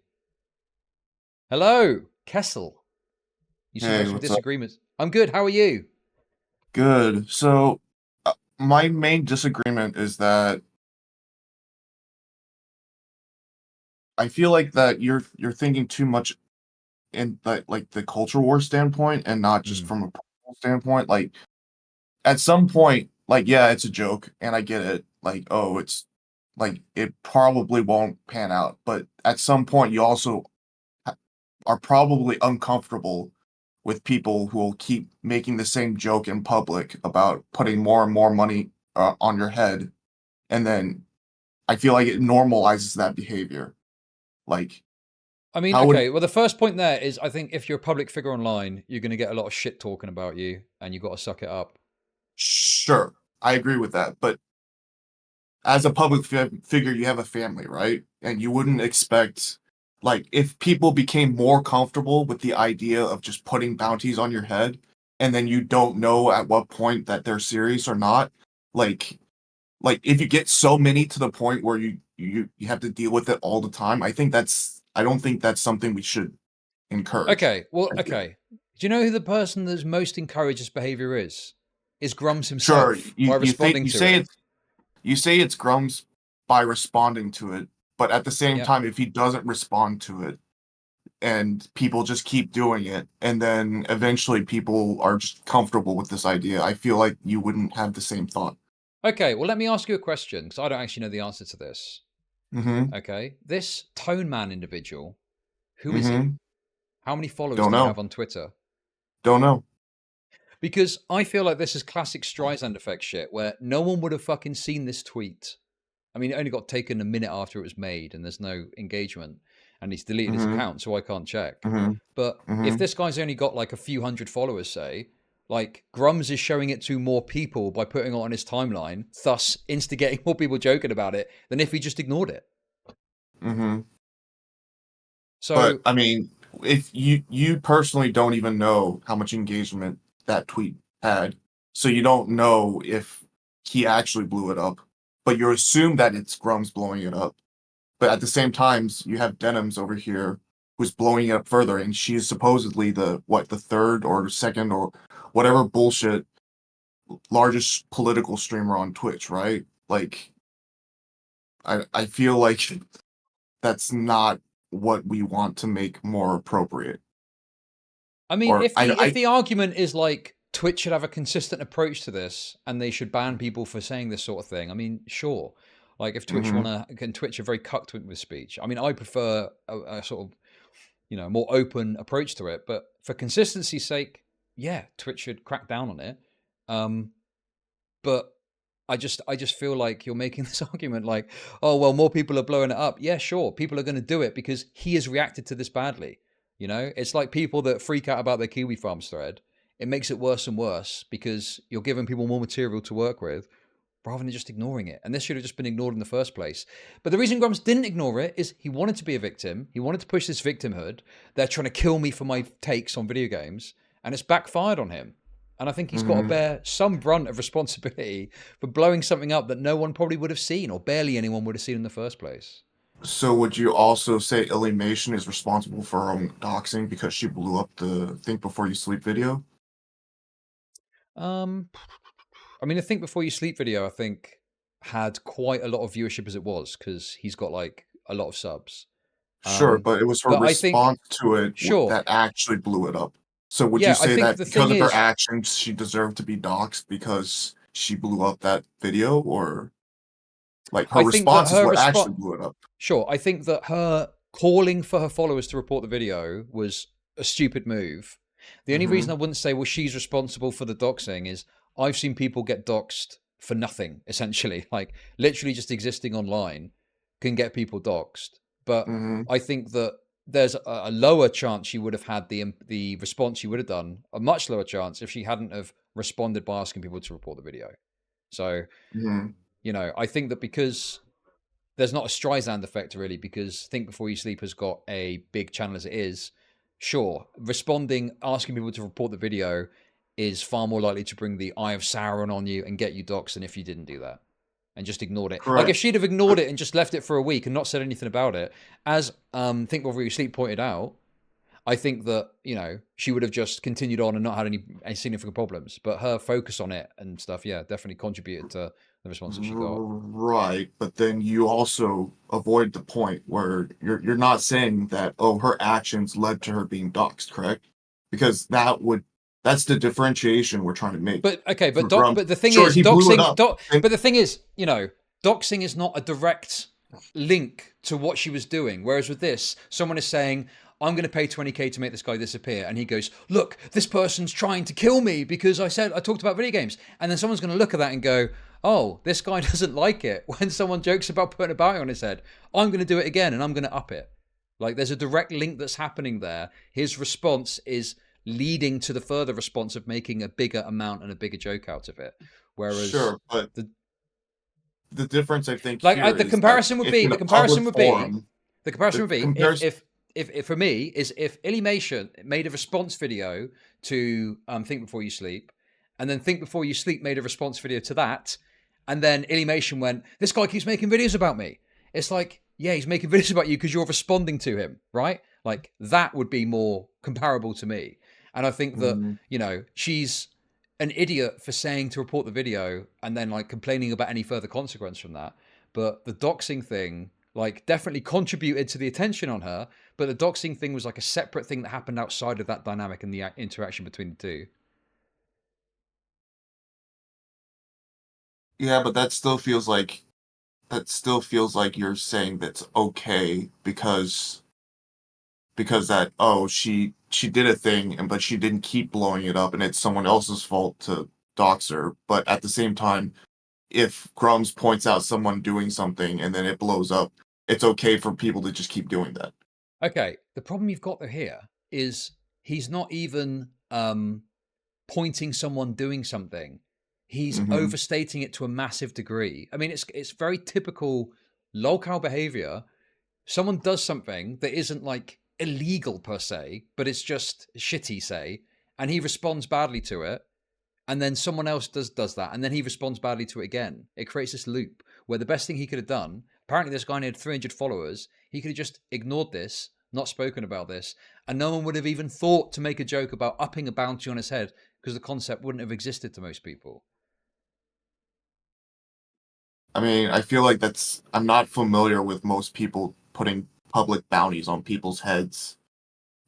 Hello, Kessel. You seem to have some disagreements. Up? I'm good. How are you? Good. So, my main disagreement is that I feel like that you're thinking too much in the culture war standpoint and not just from a personal standpoint. Like at some point, like yeah, it's a joke and I get it. Like oh, it's like it probably won't pan out, but at some point you also are probably uncomfortable with people who will keep making the same joke in public about putting more and more money on your head, and then I feel like it normalizes that behavior. Like, I mean, okay. Well, the first point there is I think if you're a public figure online, you're going to get a lot of shit talking about you, and you've got to suck it up. Sure, I agree with that, but as a public figure, you have a family, right? And you wouldn't expect, like, if people became more comfortable with the idea of just putting bounties on your head, and then you don't know at what point that they're serious or not, like if you get so many to the point where you have to deal with it all the time, I don't think that's something we should encourage. Okay, well, okay. Do you know who the person that's most encourages behavior is? Is Grummz himself. Sure, you say it's Grummz by responding to it, but at the same time, if he doesn't respond to it, and people just keep doing it, and then eventually people are just comfortable with this idea, I feel like you wouldn't have the same thought. Okay, well, let me ask you a question, because I don't actually know the answer to this. Okay, this Tone Man individual, who is he? How many followers do you have on Twitter? Don't know. Because I feel like this is classic Streisand effect shit, where no one would have fucking seen this tweet. I mean, it only got taken a minute after it was made, and there's no engagement, and he's deleted his account, so I can't check. But if this guy's only got like a few hundred followers, say, like Grummz is showing it to more people by putting it on his timeline, thus instigating more people joking about it than if he just ignored it. So, but I mean, if you personally don't even know how much engagement that tweet had, so you don't know if he actually blew it up, but you assume that it's Grummz blowing it up. But at the same time, you have Denims over here who's blowing it up further, and she's supposedly the third or second or whatever bullshit largest political streamer on Twitch, right? Like, I feel like that's not what we want to make more appropriate. I mean, if the argument is like Twitch should have a consistent approach to this and they should ban people for saying this sort of thing, I mean, sure. Like if Twitch Twitch are very cucked with speech. I mean, I prefer a sort of, more open approach to it. But for consistency's sake, yeah, Twitch should crack down on it. But I just feel like you're making this argument like, oh, well, more people are blowing it up. Yeah, sure. People are going to do it because he has reacted to this badly. It's like people that freak out about their Kiwi Farms thread. It makes it worse and worse because you're giving people more material to work with rather than just ignoring it. And this should have just been ignored in the first place. But the reason Grummz didn't ignore it is he wanted to be a victim. He wanted to push this victimhood. They're trying to kill me for my takes on video games. And it's backfired on him. And I think he's got to bear some brunt of responsibility for blowing something up that no one probably would have seen or barely anyone would have seen in the first place. So would you also say Illymation is responsible for her own doxing because she blew up the Think Before You Sleep video? I mean, the Think Before You Sleep video, I think, had quite a lot of viewership as it was because he's got like a lot of subs. Sure, but it was her response to it that actually blew it up. So would you say that because of her actions, she deserved to be doxxed because she blew up that video, or like her response is what actually blew it up? Sure, I think that her calling for her followers to report the video was a stupid move. The only reason I wouldn't say, well, she's responsible for the doxing is I've seen people get doxed for nothing, essentially. Like, literally just existing online can get people doxed. But I think that there's a lower chance she would have had the response she would have done, a much lower chance if she hadn't have responded by asking people to report the video. So, I think that because there's not a Streisand effect really, because Think Before You Sleep has got a big channel as it is. Sure, responding, asking people to report the video is far more likely to bring the Eye of Sauron on you and get you doxxed than if you didn't do that and just ignored it. Correct. Like if she'd have ignored it and just left it for a week and not said anything about it, as Think Before You Sleep pointed out, I think that, you know, she would have just continued on and not had any significant problems. But her focus on it and stuff, yeah, definitely contributed to the response that she got. Right, but then you also avoid the point where you're not saying that, oh, her actions led to her being doxxed, correct? Because that's the differentiation we're trying to make. But okay, but the thing sure, is, but the thing is, you know, doxing is not a direct link to what she was doing. Whereas with this, someone is saying, I'm going to pay 20k to make this guy disappear. And he goes, look, this person's trying to kill me because I talked about video games. And then someone's going to look at that and go, oh, this guy doesn't like it when someone jokes about putting a bounty on his head. I'm going to do it again and I'm going to up it. Like there's a direct link that's happening there. His response is leading to the further response of making a bigger amount and a bigger joke out of it. Whereas sure, but the difference I think like here the comparison would be if for me is if Illymation made a response video to Think Before You Sleep, and then Think Before You Sleep made a response video to that, and then Illymation went, this guy keeps making videos about me. It's like, yeah, he's making videos about you because you're responding to him, right? Like that would be more comparable to me. And I think that, you know, she's an idiot for saying to report the video and then like complaining about any further consequence from that. But the doxing thing, like definitely contributed to the attention on her. But the doxing thing was like a separate thing that happened outside of that dynamic and the interaction between the two. Yeah, but that still feels like you're saying that's okay because that, oh, she did a thing but she didn't keep blowing it up and it's someone else's fault to dox her. But at the same time, if Grummz points out someone doing something and then it blows up, it's okay for people to just keep doing that. Okay, the problem you've got here is he's not even pointing someone doing something. He's overstating it to a massive degree. I mean, it's very typical lolcow behavior. Someone does something that isn't like illegal per se, but it's just shitty, say, and he responds badly to it, and then someone else does that, and then he responds badly to it again. It creates this loop where the best thing he could have done, apparently this guy had 300 followers, he could have just ignored this, not spoken about this, and no one would have even thought to make a joke about upping a bounty on his head because the concept wouldn't have existed to most people. I mean, I feel like I'm not familiar with most people putting public bounties on people's heads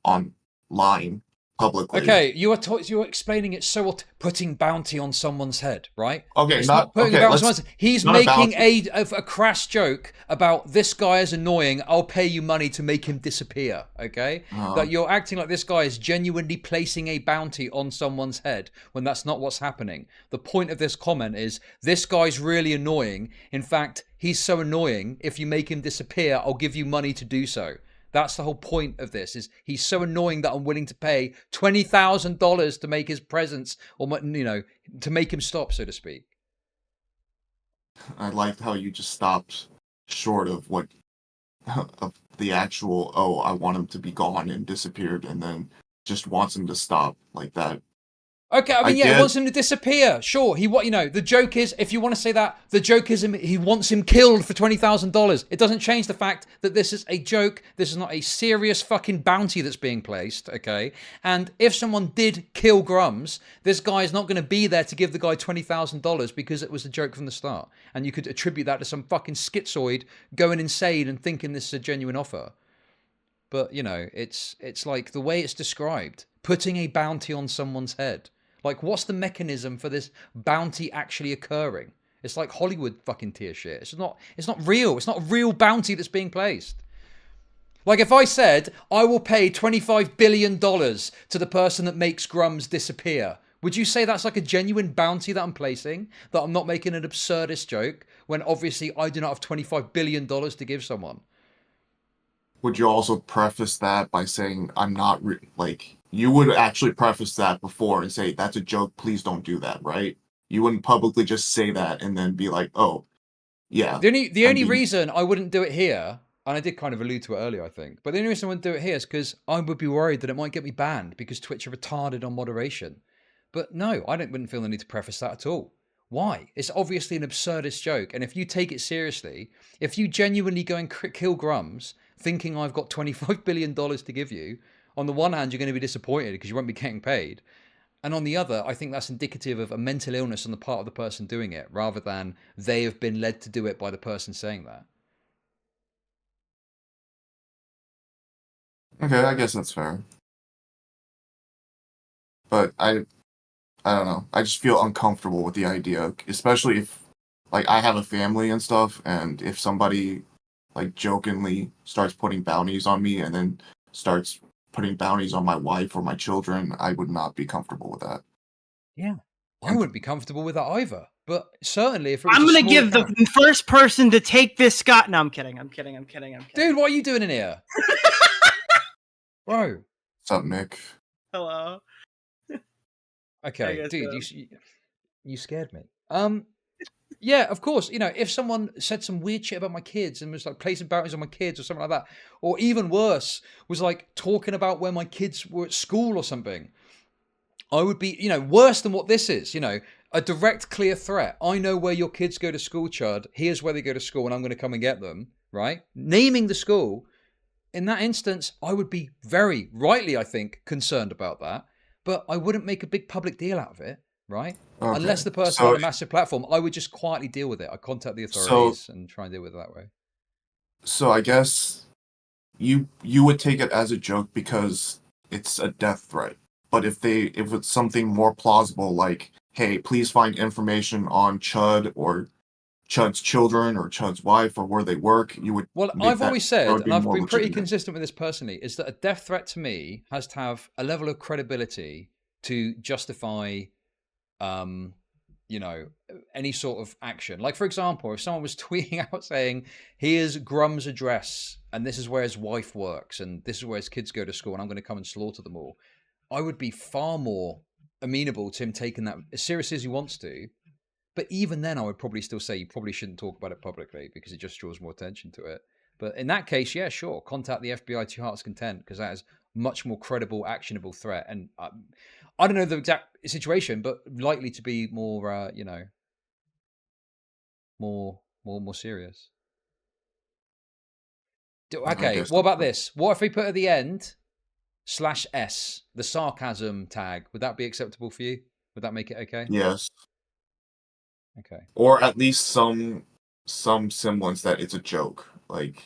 online publicly. Okay, you're explaining it so putting bounty on someone's head, right? Okay, it's not putting okay, a bounty on someone's head. He's making a crass joke about this guy is annoying. I'll pay you money to make him disappear. Okay, that you're acting like this guy is genuinely placing a bounty on someone's head when that's not what's happening. The point of this comment is this guy's really annoying. In fact, he's so annoying. If you make him disappear, I'll give you money to do so. That's the whole point of this, is he's so annoying that I'm willing to pay $20,000 to make his presence, or, you know, to make him stop, so to speak. I liked how you just stopped short of the actual, oh, I want him to be gone and disappeared, and then just wants him to stop like that. Okay, I mean, he wants him to disappear. Sure, the joke is, if you want to say that, the joke is he wants him killed for $20,000. It doesn't change the fact that this is a joke. This is not a serious fucking bounty that's being placed, okay? And if someone did kill Grummz, this guy is not going to be there to give the guy $20,000 because it was a joke from the start. And you could attribute that to some fucking schizoid going insane and thinking this is a genuine offer. But, you know, it's like the way it's described, putting a bounty on someone's head. Like, what's the mechanism for this bounty actually occurring? It's like Hollywood fucking tier shit. It's not real. It's not a real bounty that's being placed. Like, if I said, I will pay $25 billion to the person that makes Grummz disappear, would you say that's like a genuine bounty that I'm placing? That I'm not making an absurdist joke when obviously I do not have $25 billion to give someone? Would you also preface that by saying, I'm not, you would actually preface that before and say, that's a joke, please don't do that, right? You wouldn't publicly just say that and then be like, oh, Yeah. The only reason I wouldn't do it here, and I did kind of allude to it earlier, I think, but the only reason I wouldn't do it here is because I would be worried that it might get me banned because Twitch are retarded on moderation. But no, wouldn't feel the need to preface that at all. Why? It's obviously an absurdist joke, and if you take it seriously, if you genuinely go and kill Grummz, thinking I've got $25 billion to give you, on the one hand, you're going to be disappointed because you won't be getting paid. And on the other, I think that's indicative of a mental illness on the part of the person doing it, rather than they have been led to do it by the person saying that. Okay, I guess that's fair. But I don't know. I just feel uncomfortable with the idea, especially if, like, I have a family and stuff, and if somebody, like, jokingly starts putting bounties on me and then starts putting bounties on my wife or my children, I would not be comfortable with that. Yeah. I wouldn't be comfortable with that either. But certainly if it was I'm going to give the first person to take this Scott. No, I'm kidding. Dude, what are you doing in here? Bro. What's up, Nick? Hello. Okay, dude, you scared me. Yeah, of course. If someone said some weird shit about my kids and was like placing bounties on my kids or something like that, or even worse, was like talking about where my kids were at school or something, I would be, worse than what this is. A direct, clear threat. I know where your kids go to school, Chud. Here's where they go to school, and I'm going to come and get them. Right? Naming the school. In that instance, I would be very rightly, I think, concerned about that. But I wouldn't make a big public deal out of it. Right? Okay. Unless the person had a massive platform, I would just quietly deal with it. I contact the authorities and try and deal with it that way. So I guess you would take it as a joke because it's a death threat. But if it's something more plausible, like, hey, please find information on Chud or Chud's children or Chud's wife or where they work, you would. Well, I've always said, and I've been pretty consistent with this personally, is that a death threat to me has to have a level of credibility to justify any sort of action. Like, for example, if someone was tweeting out saying, here's Grumm's address, and this is where his wife works, and this is where his kids go to school, and I'm going to come and slaughter them all, I would be far more amenable to him taking that as seriously as he wants to. But even then, I would probably still say you probably shouldn't talk about it publicly because it just draws more attention to it. But in that case, yeah, sure, contact the FBI to your heart's content, because that is much more credible, actionable threat. And I don't know the exact situation, but likely to be more, more serious. Okay, what about this? What if we put at the end /S, the sarcasm tag? Would that be acceptable for you? Would that make it okay? Yes. Okay. Or at least some semblance that it's a joke. Like,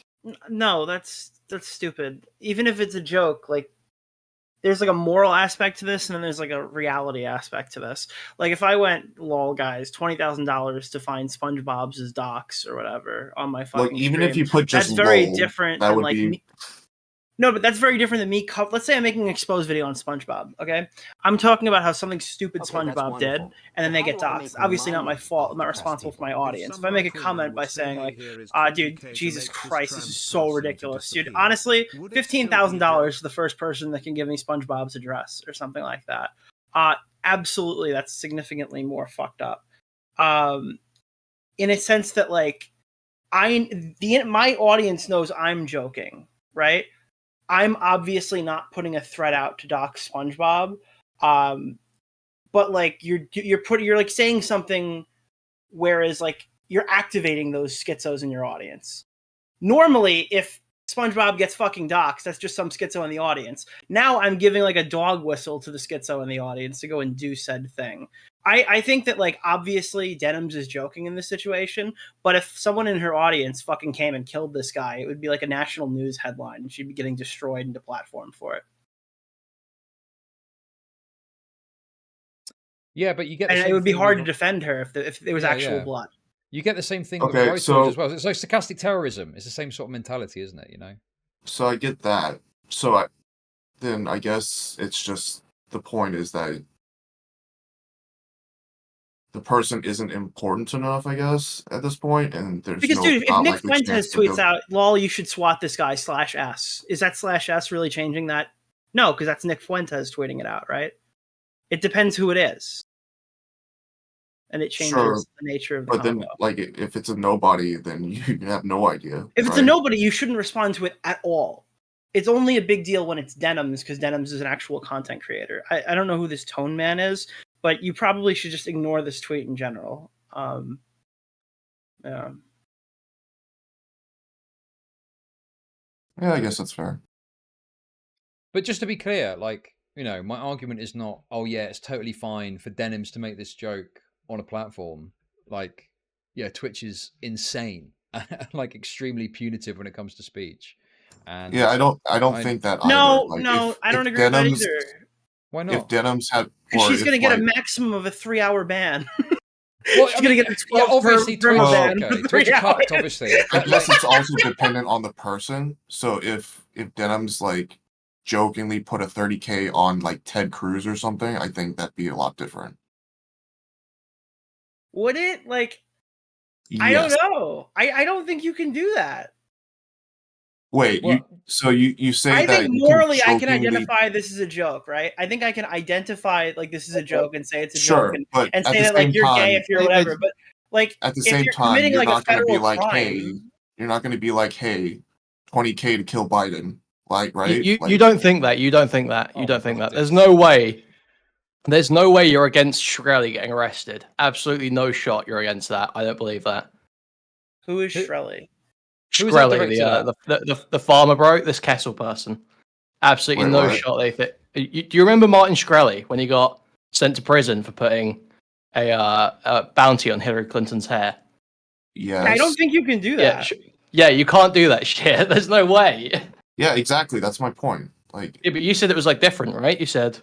no, that's stupid. Even if it's a joke, like, there's like a moral aspect to this, and then there's like a reality aspect to this. Like, if I went, lol, guys, $20,000 to find SpongeBob's docs or whatever on my fucking even stream, if you put just that's very lol, different that than would like be... No, but that's very different than me. Let's say I'm making an exposed video on SpongeBob, okay? I'm talking about how something stupid SpongeBob did, and then they get doxxed. Obviously not my fault. I'm not responsible for my audience. If I make a comment by saying, like, dude, Jesus Christ, this is so ridiculous. Dude, honestly, $15,000 for the first person that can give me SpongeBob's address or something like that. Absolutely, that's significantly more fucked up. In a sense that, like, my audience knows I'm joking, right? I'm obviously not putting a threat out to dox SpongeBob, but like you're like saying something, whereas like you're activating those schizos in your audience. Normally, if SpongeBob gets fucking doxxed, that's just some schizo in the audience. Now I'm giving like a dog whistle to the schizo in the audience to go and do said thing. I think that, like, obviously Denims is joking in this situation, but if someone in her audience fucking came and killed this guy, it would be like a national news headline, and she'd be getting destroyed and deplatformed for it. Yeah, but you get, and it would be hard to defend her if there was actual blood. You get the same thing with writers as well. It's like stochastic terrorism. It's the same sort of mentality, isn't it? So I get that. So then I guess it's just the point is that the person isn't important enough, I guess, at this point, and there's because, dude, if Nick Fuentes tweets out, "Lol, you should swat this guy /S," is that /S really changing that? No, because that's Nick Fuentes tweeting it out, right? It depends who it is. and it changes the nature of the but combo. then, like, if it's a nobody, then you have no idea. If it's a nobody, you shouldn't respond to it at all. It's only a big deal when it's Denims, because Denims is an actual content creator. I don't know who this Tone Man is, but you probably should just ignore this tweet in general. Yeah. Yeah, I guess that's fair. But just to be clear, like, you know, my argument is not, oh yeah, it's totally fine for Denims to make this joke on a platform. Like, yeah, Twitch is insane, like extremely punitive when it comes to speech. And yeah, I don't think that either. No, like, no, I don't agree with that either. Why not? If Denims had, she's going to get a maximum of a 3-hour ban. Well, she's going to get a 12 obviously Twitch ban. Okay. Twitch cut, obviously. I guess it's also dependent on the person. So if Denims like jokingly put a 30K on like Ted Cruz or something, I think that'd be a lot different. Would it? Like, yes. I don't know. I don't think you can do that. Wait, well, you say I that think morally I can identify this as a joke, right? I think I can identify like this is a joke and say it's a joke and say that like you're gay if you're whatever. But like at the if same you're time, committing you're like a not going to be federal like, crime, hey, you're not going to be like, hey, 20K to kill Biden, like, right? You don't think that. You don't think that. You don't think that. There's no way. There's no way you're against Shkreli getting arrested. Absolutely no shot you're against that. I don't believe that. Who is Shkreli? Shkreli, the farmer bro, this Kessel person. Absolutely no shot. They think. Do you remember Martin Shkreli when he got sent to prison for putting a bounty on Hillary Clinton's hair? Yeah, I don't think you can do that. Yeah, you can't do that shit. There's no way. Yeah, exactly. That's my point. Like, yeah, but you said it was like different, right? You said.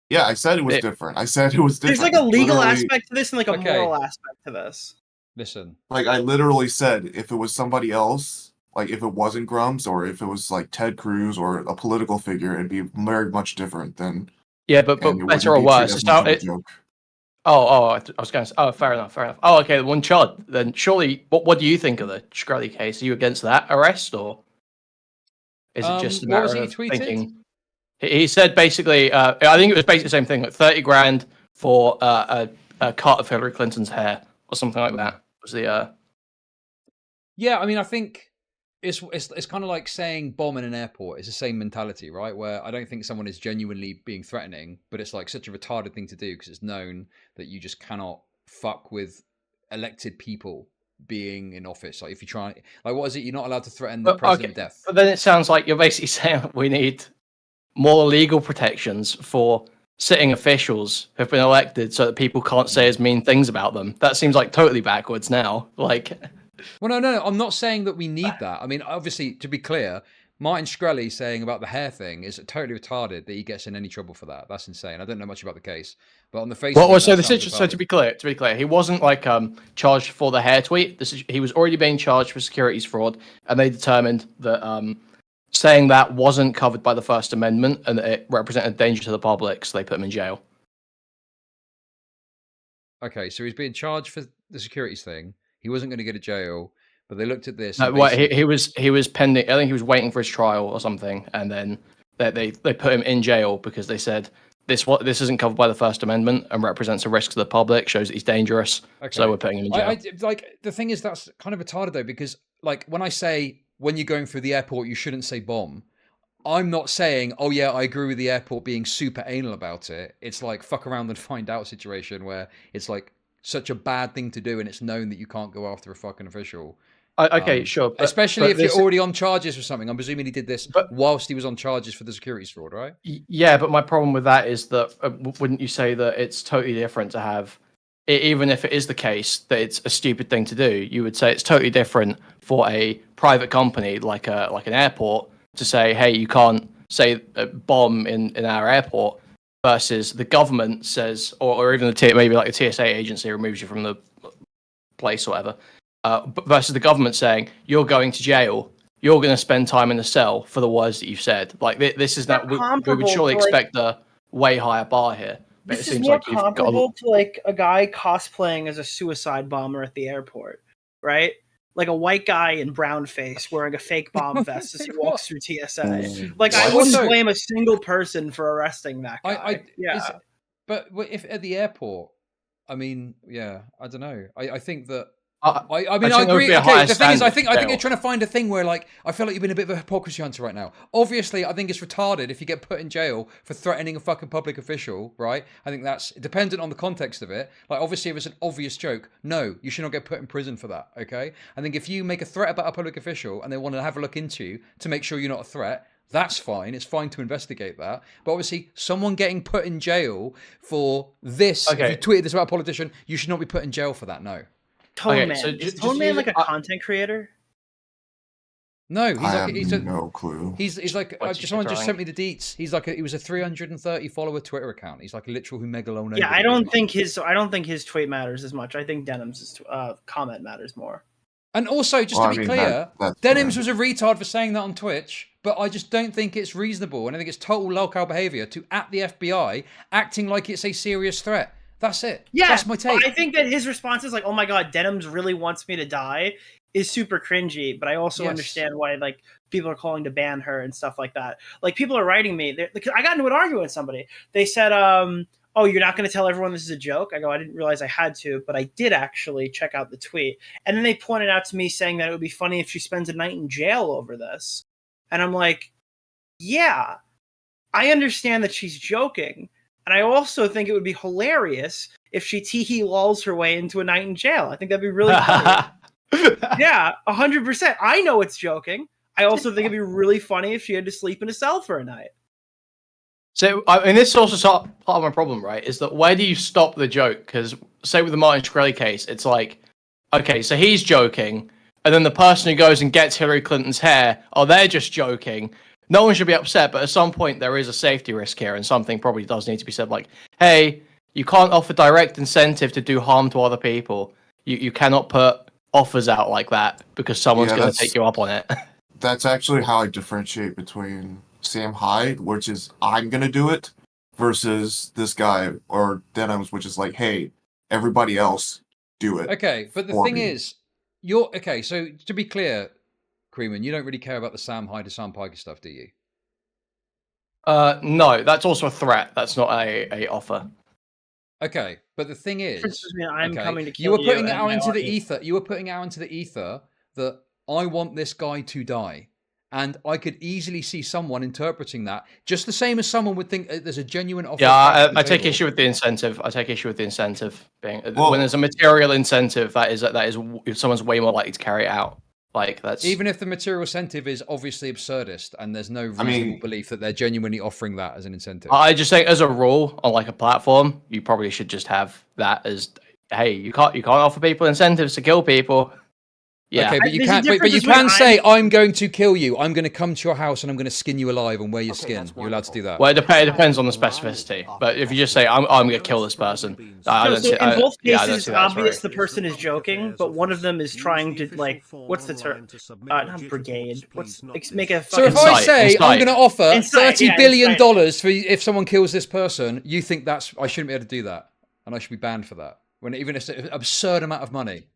Yeah, I said it was different. I said it was different. There's like a legal aspect to this and like a moral aspect to this. Listen. Like, I literally said, if it was somebody else, like if it wasn't Grummz or if it was like Ted Cruz or a political figure, it'd be very much different than. Yeah, but better or worse. I was going to say, oh, fair enough. Oh, okay, one Chud. Then surely, what do you think of the Shkreli case? Are you against that arrest or is it just a matter of thinking? He said basically, I think it was basically the same thing, like 30 grand for a cut of Hillary Clinton's hair or something like that. Was the Yeah, I mean, I think it's kind of like saying bomb in an airport. It's the same mentality, right? Where I don't think someone is genuinely being threatening, but it's like such a retarded thing to do because it's known that you just cannot fuck with elected people being in office. Like if you try, like what is it? You're not allowed to threaten the president with death. But then it sounds like you're basically saying we need more legal protections for sitting officials who've been elected so that people can't say as mean things about them. That seems like totally backwards now. Like, well, no, I'm not saying that we need that. I mean, obviously, to be clear, Martin Shkreli saying about the hair thing is totally retarded that he gets in any trouble for that. That's insane. I don't know much about the case, but on the face of it, so to be clear, he wasn't like charged for the hair tweet. He was already being charged for securities fraud, and they determined that saying that wasn't covered by the First Amendment and that it represented a danger to the public, so they put him in jail. Okay, so he's being charged for the securities thing. He wasn't going to go to jail, but they looked at this. He was pending. I think he was waiting for his trial or something, and then they put him in jail because they said this isn't covered by the First Amendment and represents a risk to the public, shows that he's dangerous. Okay. So we're putting him in jail. Like the thing is, that's kind of retarded though, because like when I say when you're going through the airport, you shouldn't say bomb. I'm not saying, oh yeah, I agree with the airport being super anal about it. It's like fuck around and find out situation where it's like such a bad thing to do and it's known that you can't go after a fucking official. Okay, sure. Especially if you're already on charges for something. I'm presuming he did this whilst he was on charges for the securities fraud, right? Yeah, but my problem with that is that wouldn't you say that it's totally different to have, even if it is the case that it's a stupid thing to do, you would say it's totally different for a private company like an airport to say, hey, you can't say a bomb in our airport, versus the government says, or even maybe like a TSA agency removes you from the place or whatever, versus the government saying, you're going to jail, you're going to spend time in the cell for the words that you've said. Like this is that we would surely expect a way higher bar here. But this is more comparable to like a guy cosplaying as a suicide bomber at the airport, right? Like a white guy in brown face wearing a fake bomb vest as he walks through TSA. Like I wouldn't blame a single person for arresting that guy. But if at the airport, I mean, yeah, I don't know. I think that. I mean, I agree. Okay, the thing is, I think you're trying to find a thing where, like, I feel like you've been a bit of a hypocrisy hunter right now. Obviously, I think it's retarded if you get put in jail for threatening a fucking public official, right? I think that's dependent on the context of it. Like, obviously, if it's an obvious joke, no, you should not get put in prison for that, okay? I think if you make a threat about a public official and they want to have a look into you to make sure you're not a threat, that's fine. It's fine to investigate that. But obviously, someone getting put in jail for this, if you tweeted this about a politician, you should not be put in jail for that, no. Tone Man. So is Tone Man like a content creator? No, he's no clue. He's like someone just sent me the deets. He was a 330 follower Twitter account. He's like a literal megalone. Yeah, I don't think his tweet matters as much. I think Denims' comment matters more. And also, just to be clear, Denims was a retard for saying that on Twitch, but I just don't think it's reasonable, and I think it's total lolcow behavior to at the FBI acting like it's a serious threat. That's it. Yeah, that's my take. I think that his response is like, "Oh my god, Denims really wants me to die," is super cringy. But I also understand why like people are calling to ban her and stuff like that. Like people are writing me. I got into an argument with somebody. They said, "Oh, you're not going to tell everyone this is a joke?" I go, "I didn't realize I had to, but I did actually check out the tweet." And then they pointed out to me saying that it would be funny if she spends a night in jail over this. And I'm like, "Yeah, I understand that she's joking." And I also think it would be hilarious if she tee-hee lulls her way into a night in jail. I think that'd be really funny. Yeah, 100%. I know it's joking. I also think it'd be really funny if she had to sleep in a cell for a night. So, I mean, this is also part of my problem, right? Is that where do you stop the joke? Because, say with the Martin Shkreli case, it's like, okay, so he's joking, and then the person who goes and gets Hillary Clinton's hair, they're just joking. No one should be upset, but at some point there is a safety risk here, and something probably does need to be said, like, hey, you can't offer direct incentive to do harm to other people. You cannot put offers out like that because someone's going to take you up on it. That's actually how I differentiate between Sam Hyde, which is I'm going to do it, versus this guy, or Denims, which is like, hey, everybody else do it. Okay, but the thing is, so to be clear, Kuihman, you don't really care about the Sam Hyde or Sam Piker stuff, do you? No, that's also a threat. That's not a offer. Okay, but the thing is, coming to kill you were putting it out into the ether. You were putting out into the ether that I want this guy to die, and I could easily see someone interpreting that just the same as someone would think there's a genuine offer. Yeah, I take issue with the incentive. I take issue with the incentive being when there's a material incentive. That is if someone's way more likely to carry it out. Like that's even if the material incentive is obviously absurdist and there's no reasonable belief that they're genuinely offering that as an incentive. I just think as a rule on like a platform, you probably should just have that as, hey, you can't offer people incentives to kill people. Yeah. Okay, but you can't. But you can say, "I'm going to kill you. I'm going to come to your house and I'm going to skin you alive and wear your skin." You're allowed to do that. Well, it depends on the specificity. But if you just say, "I'm going to kill this person," in both cases, it's obvious the person is joking, but one of them is trying to like, what's the term? Not brigade. Make a. So if I say I'm going to offer $30 billion for if someone kills this person, you think I shouldn't be able to do that, and I should be banned for that, when even it's an absurd amount of money.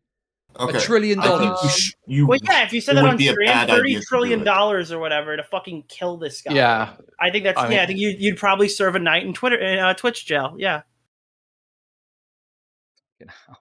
Okay. $1 trillion. If you said that on stream, $30 trillion or whatever to fucking kill this guy. Yeah, I think that's. I think you'd probably serve a night in Twitch jail. Yeah.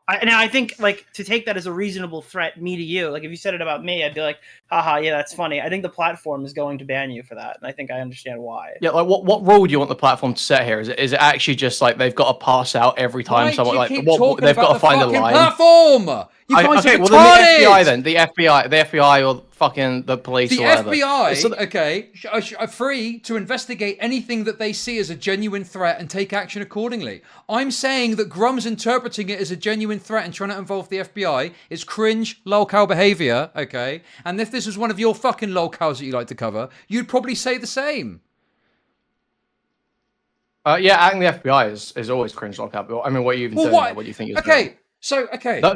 I think like to take that as a reasonable threat, me to you. Like if you said it about me, I'd be like, haha, yeah, that's funny. I think the platform is going to ban you for that, and I think I understand why. Yeah, like what rule do you want the platform to set here? Is it actually just like they've got to pass out every time someone like they've got to find a line? Platform. Okay, well then the FBI then the FBI or fucking the police. The or whatever. FBI, are free to investigate anything that they see as a genuine threat and take action accordingly. I'm saying that Grummz interpreting it as a genuine threat and trying to involve the FBI is cringe, lolcow behavior, okay? And if this was one of your fucking lolcows that you like to cover, you'd probably say the same. Yeah, acting the FBI is always cringe, lolcow. I mean, what are you even doing? What do you think? Okay.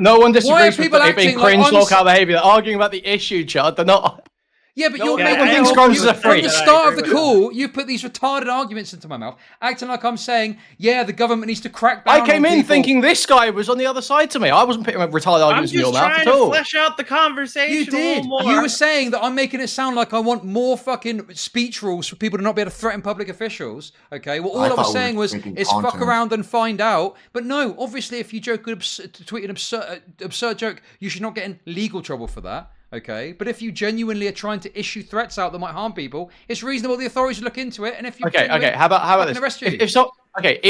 No one disagrees with it being cringe, lolcow behavior. They're arguing about the issue, Chud. They're not. Yeah, but No, you're yeah, making Grummz is a from freak. the start of the call. You put these retarded arguments into my mouth, acting like I'm saying, yeah, the government needs to crack down. I came on in people. thinking this guy was on the other side to me. I wasn't putting retarded arguments in your mouth at all. I'm just trying to flesh out the conversation. You a little did. more. You were saying that I'm making it sound like I want more fucking speech rules for people to not be able to threaten public officials. Okay. Well, all I was saying was it's fuck around and find out. But no, obviously, if you tweet an absurd joke, you should not get in legal trouble for that. Okay, but if you genuinely are trying to issue threats out that might harm people, it's reasonable the authorities look into it. And if you okay, how about this? Arrest you. If so, okay,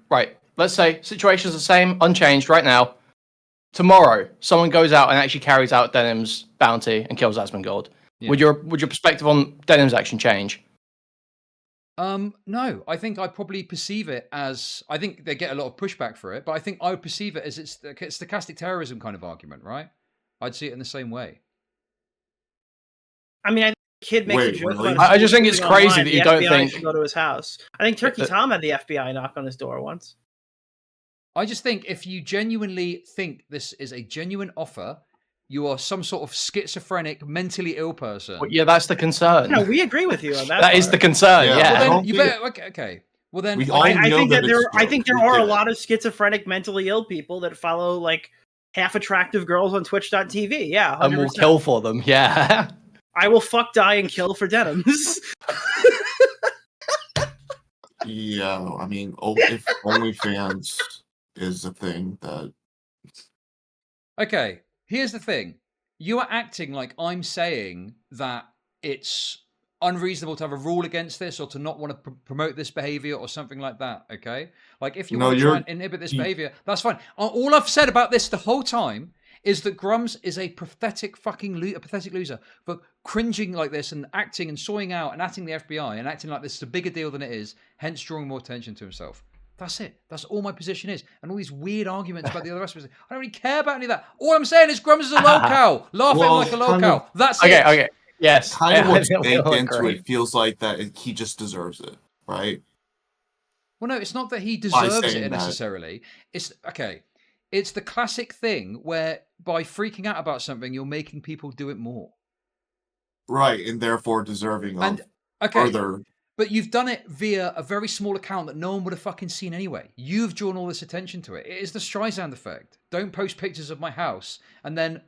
right. Let's say situation's the same, unchanged right now. Tomorrow, someone goes out and actually carries out Denims' bounty and kills Asmongold. Yeah. Would your perspective on Denims' action change? No, I think I probably perceive it as, I think they get a lot of pushback for it, but I think I would perceive it as it's stochastic terrorism kind of argument, right? I'd see it in the same way. I mean, I think the kid makes a joke about I just think it's crazy that you don't think should go to his house. I think Turkey Tom had the FBI knock on his door once. I just think if you genuinely think this is a genuine offer, you are some sort of schizophrenic, mentally ill person. Well, yeah, that's the concern. No, we agree with you on that. That is the concern. Yeah. Well, then you better, okay. Well, then I think there are a lot of schizophrenic, mentally ill people that follow like half attractive girls on Twitch.tv. Yeah, 100%. And will kill for them. Yeah. I will fuck, die, and kill for Denims. Yeah, I mean, if OnlyFans is a thing that. Okay, here's the thing. You are acting like I'm saying that it's unreasonable to have a rule against this or to not want to promote this behavior or something like that, okay? Like, if you want to try and inhibit this behavior, that's fine. All I've said about this the whole time is that Grummz is a pathetic pathetic loser for cringing like this and acting and soying out and acting the FBI and acting like this is a bigger deal than it is, hence drawing more attention to himself. That's it. That's all my position is. And all these weird arguments about the other rest of it. I don't really care about any of that. All I'm saying is Grummz is a lolcow. Laughing like a lolcow. That's it. Okay. Yes. Kind of what's baked into it feels like that he just deserves it, right? Well, no, it's not that he deserves it necessarily. It's okay. It's the classic thing where by freaking out about something, you're making people do it more. Right, and therefore deserving of further. But you've done it via a very small account that no one would have fucking seen anyway. You've drawn all this attention to it. It is the Streisand effect. Don't post pictures of my house and then,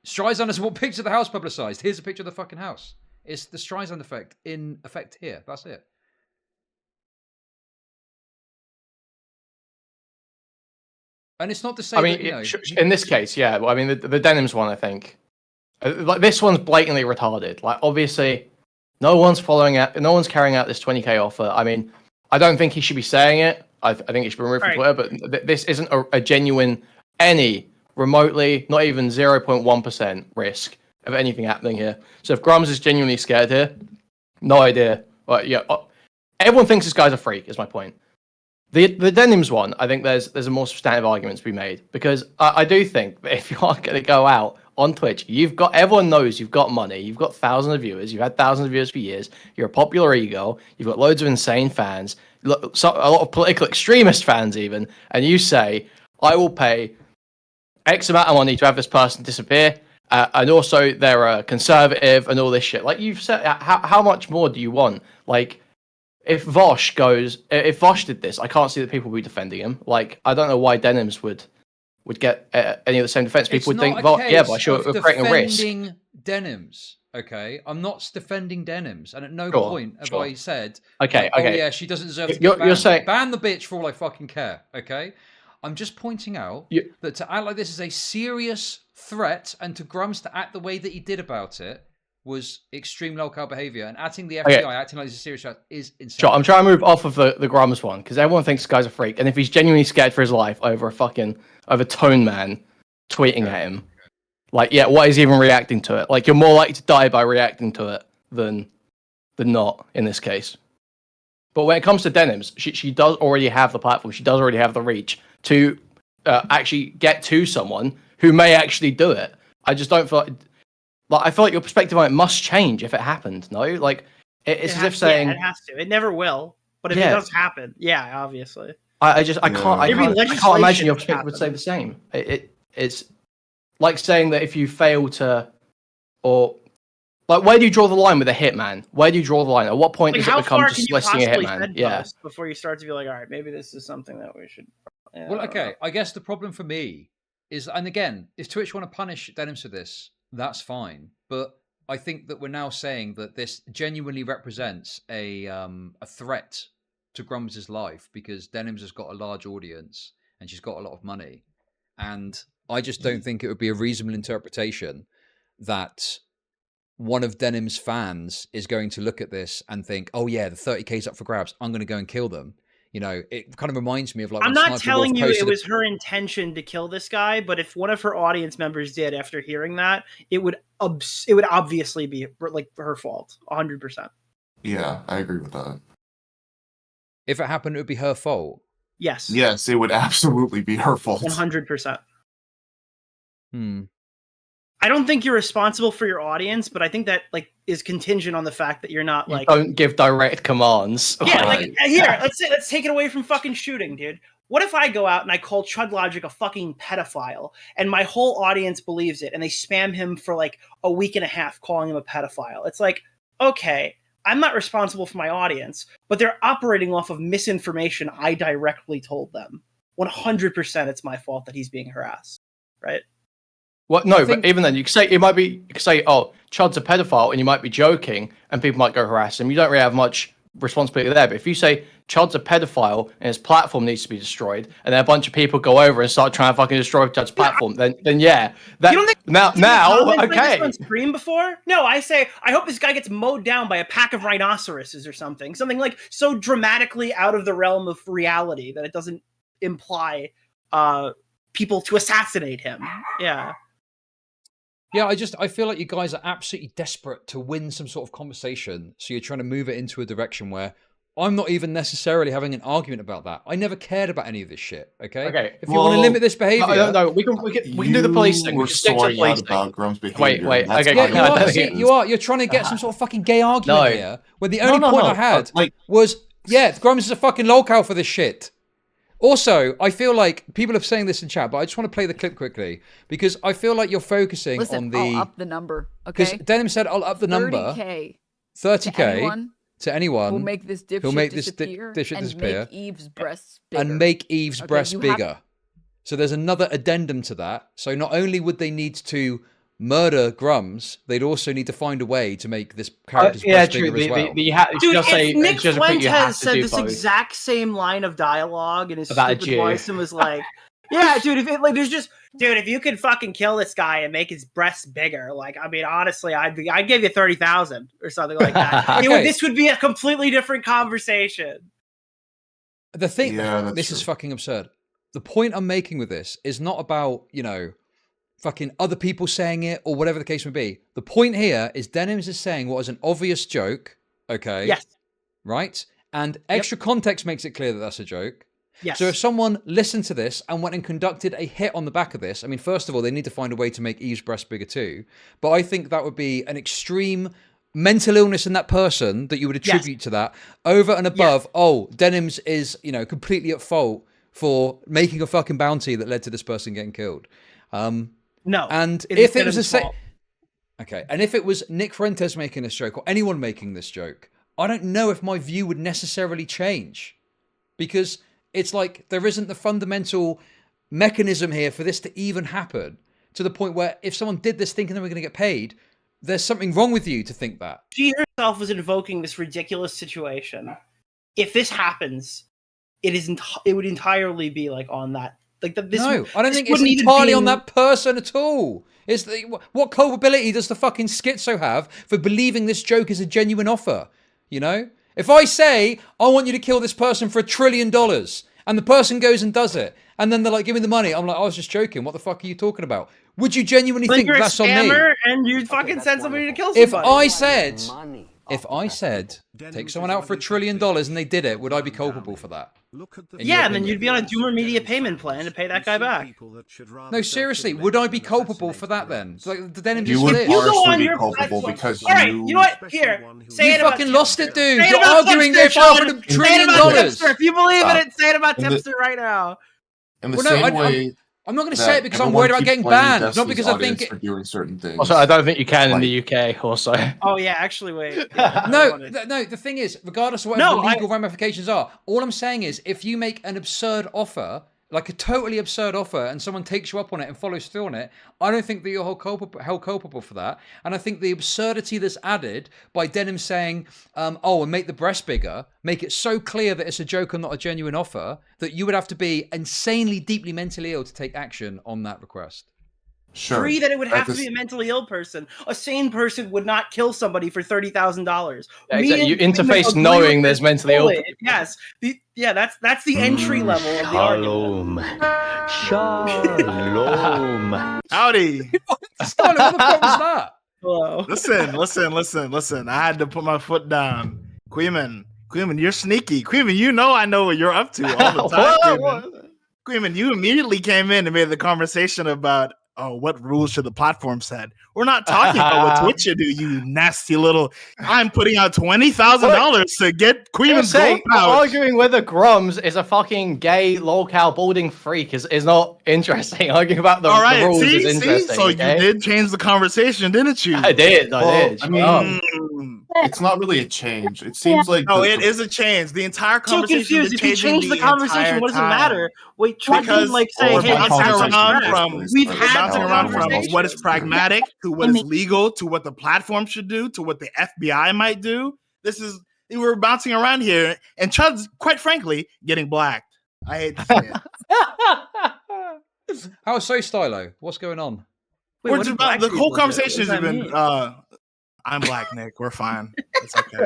Streisand doesn't want pictures of the house publicized. Here's a picture of the fucking house. It's the Streisand effect in effect here. That's it. And it's not to say in this case, yeah. Well, I mean, the Denims one, I think, like this one's blatantly retarded. Like, obviously, no one's carrying out this 20k offer. I mean, I don't think he should be saying it. I think he should be removed from Twitter. But this isn't a genuine, any remotely, not even 0.1% risk of anything happening here. So if Grummz is genuinely scared here, no idea. But yeah, everyone thinks this guy's a freak. Is my point. The Denims one, I think there's a more substantive argument to be made because I do think that if you are going to go out on Twitch, everyone knows you've got money, you've got thousands of viewers, you've had thousands of viewers for years, you're a popular ego, you've got loads of insane fans, a lot of political extremist fans even, and you say, I will pay X amount of money to have this person disappear, and also they're a conservative and all this shit. Like you've said, how much more do you want? Like, if Vosh did this, I can't see that people would be defending him. Like, I don't know why Denims would get any of the same defense. People would think, but sure, we're creating a risk. Defending Denims, okay? I'm not defending Denims, and at no point have I said, okay. Yeah, she doesn't deserve to get banned. You're saying ban the bitch for all I fucking care, okay? I'm just pointing out that to act like this is a serious threat, and to Grummz to act the way that he did about it, was extreme local behavior, and acting the FBI, acting like it's a serious threat, is insane. Sure, I'm trying to move off of the Grummz one because everyone thinks this guy's a freak, and if he's genuinely scared for his life over Tone Man tweeting at him, like, what is he even reacting to it? Like, you're more likely to die by reacting to it than not in this case. But when it comes to Denims, she does already have the platform. She does already have the reach to actually get to someone who may actually do it. I just don't feel like I feel like your perspective on it must change if it happened. No, like it's as if saying it has to. It never will, but if it does happen, obviously. I can't imagine your perspective would say the same. It's like saying that if you fail to, or Like, where do you draw the line with a hitman? Where do you draw the line? At what point Like, does it how become far can just you listing a possibly hitman? Yeah. before you start to be like, all right, maybe this is something that we should. Yeah, Well, okay. I guess the problem for me is, and again, if Twitch want to punish Denims for this, that's fine. But I think that we're now saying that this genuinely represents a threat to Grummz' life because Denims has got a large audience and she's got a lot of money. And I just don't think it would be a reasonable interpretation that one of Denims' fans is going to look at this and think, oh yeah, the 30K's up for grabs. I'm going to go and kill them. You know, it kind of reminds me of like. I'm not telling you it was her intention to kill this guy, but if one of her audience members did after hearing that, it would obviously be like her fault, 100%. Yeah, I agree with that. If it happened, it would be her fault. Yes. Yes, it would absolutely be her fault. 100%. I don't think you're responsible for your audience, but I think that like is contingent on the fact that you're not like don't give direct commands. Yeah, like here, let's take it away from fucking shooting, dude. What if I go out and I call ChudLogic a fucking pedophile and my whole audience believes it and they spam him for like a week and a half calling him a pedophile? It's like, okay, I'm not responsible for my audience, but they're operating off of misinformation I directly told them. 100% it's my fault that he's being harassed, right? Well, no, but even then, you could say oh, Chud's a pedophile, and you might be joking, and people might go harass him. You don't really have much responsibility there. But if you say Chud's a pedophile and his platform needs to be destroyed, and then a bunch of people go over and start trying to fucking destroy Chud's platform, then yeah, that you don't think now okay. On stream before? No, I say I hope this guy gets mowed down by a pack of rhinoceroses or something like so dramatically out of the realm of reality that it doesn't imply people to assassinate him. Yeah. Yeah, I feel like you guys are absolutely desperate to win some sort of conversation. So you're trying to move it into a direction where I'm not even necessarily having an argument about that. I never cared about any of this shit. Okay. If you want to limit this behavior, no, we can do the police thing. We're sorting out about Grummz' behavior. Wait. Okay. Yeah, you are. You're trying to get some sort of fucking gay argument here. Where the only point I had was, yeah, Grummz is a fucking lolcow for this shit. Also, I feel like people are saying this in chat, but I just want to play the clip quickly because I feel like you're focusing on the. I'll up the number. Okay. Because Denim said, "I'll up the number." 30K to anyone who'll make this dipshit disappear and make Eve's breasts bigger. And make Eve's breasts bigger. So there's another addendum to that. So not only would they need to murder Grummz, they'd also need to find a way to make this character's breast bigger as well. Dude, if Nick Fuentes said this exact same line of dialogue in his stupid voice and was like, yeah, dude, if you could fucking kill this guy and make his breasts bigger, like, I mean, honestly, I'd give you 30,000 or something like that. Okay. This would be a completely different conversation. The thing, this is fucking absurd. The point I'm making with this is not about, fucking other people saying it or whatever the case may be. The point here is Denims is saying what is an obvious joke, okay? Yes. Right? And extra context makes it clear that that's a joke. Yes. So if someone listened to this and went and conducted a hit on the back of this, I mean, first of all, they need to find a way to make Eve's breast bigger too. But I think that would be an extreme mental illness in that person that you would attribute to that over and above, Denims is, completely at fault for making a fucking bounty that led to this person getting killed. No. And if it was and if it was Nick Fuentes making this joke or anyone making this joke, I don't know if my view would necessarily change because it's like there isn't the fundamental mechanism here for this to even happen to the point where if someone did this thinking they were going to get paid, there's something wrong with you to think that. She herself was invoking this ridiculous situation. If this happens, it would entirely be like on that. Like I don't think it's entirely on that person at all. What culpability does the fucking schizo have for believing this joke is a genuine offer? If I say I want you to kill this person for $1 trillion, and the person goes and does it, and then they're like, "Give me the money," I'm like, "I was just joking. What the fuck are you talking about?" Would you genuinely think that's on me? And you fucking send somebody to kill somebody. If I said, take someone out for $1 trillion and they did it, would I be culpable for that? Yeah, and then you'd be on a Doomer Media payment plan to pay that guy back. No, seriously, would I be culpable for that then? Like the Denims you would partially be culpable because all right, you know what? Here, say it about fucking lost it, dude. You're arguing if I offered $1 trillion. If you believe in it, say it about Tipster right now. In the same way, I'm not going to say it because I'm worried about getting banned, not because I think for doing certain things. Also, I don't think you can in the UK. Also. Oh yeah, actually, wait. Yeah, no. The thing is, regardless of what the legal ramifications are, all I'm saying is, if you make an absurd offer, like a totally absurd offer, and someone takes you up on it and follows through on it, I don't think that you're held culpable for that. And I think the absurdity that's added by Denims saying, "Oh, and make the breast bigger," make it so clear that it's a joke and not a genuine offer, that you would have to be insanely, deeply mentally ill to take action on that request. Sure. Agree that it would have to be a mentally ill person. A sane person would not kill somebody for $30,000. Yeah, exactly. You interface knowing there's mentally ill people. Yes. That's the entry level of the argument. Shalom. Howdy. What the fuck was that? Hello. Listen. I had to put my foot down. Kuihman, you're sneaky. Kuihman, you know I know what you're up to all the time. Kuihman, you immediately came in and made the conversation about what rules should the platform set. We're not talking about what Twitch should do, you nasty little. I'm putting out $20,000 to get Kuihman's gold pouch. Arguing whether Grummz is a fucking gay lolcow balding freak is not interesting. Arguing about the rules is interesting. So you did change the conversation, didn't you? I did. I mean, it's not really a change. It seems like it is a change. The entire conversation. So confused. If you change the conversation, what does it matter? Wait, because like saying, "Hey, we're bouncing around from what is pragmatic to what is legal to what the platform should do to what the FBI might do." We're bouncing around here, and Chud's, quite frankly, getting blacked. I hate to say it. How so, Stylo? What's going on? Wait, the whole conversation has been. I'm black, Nick. We're fine. It's okay.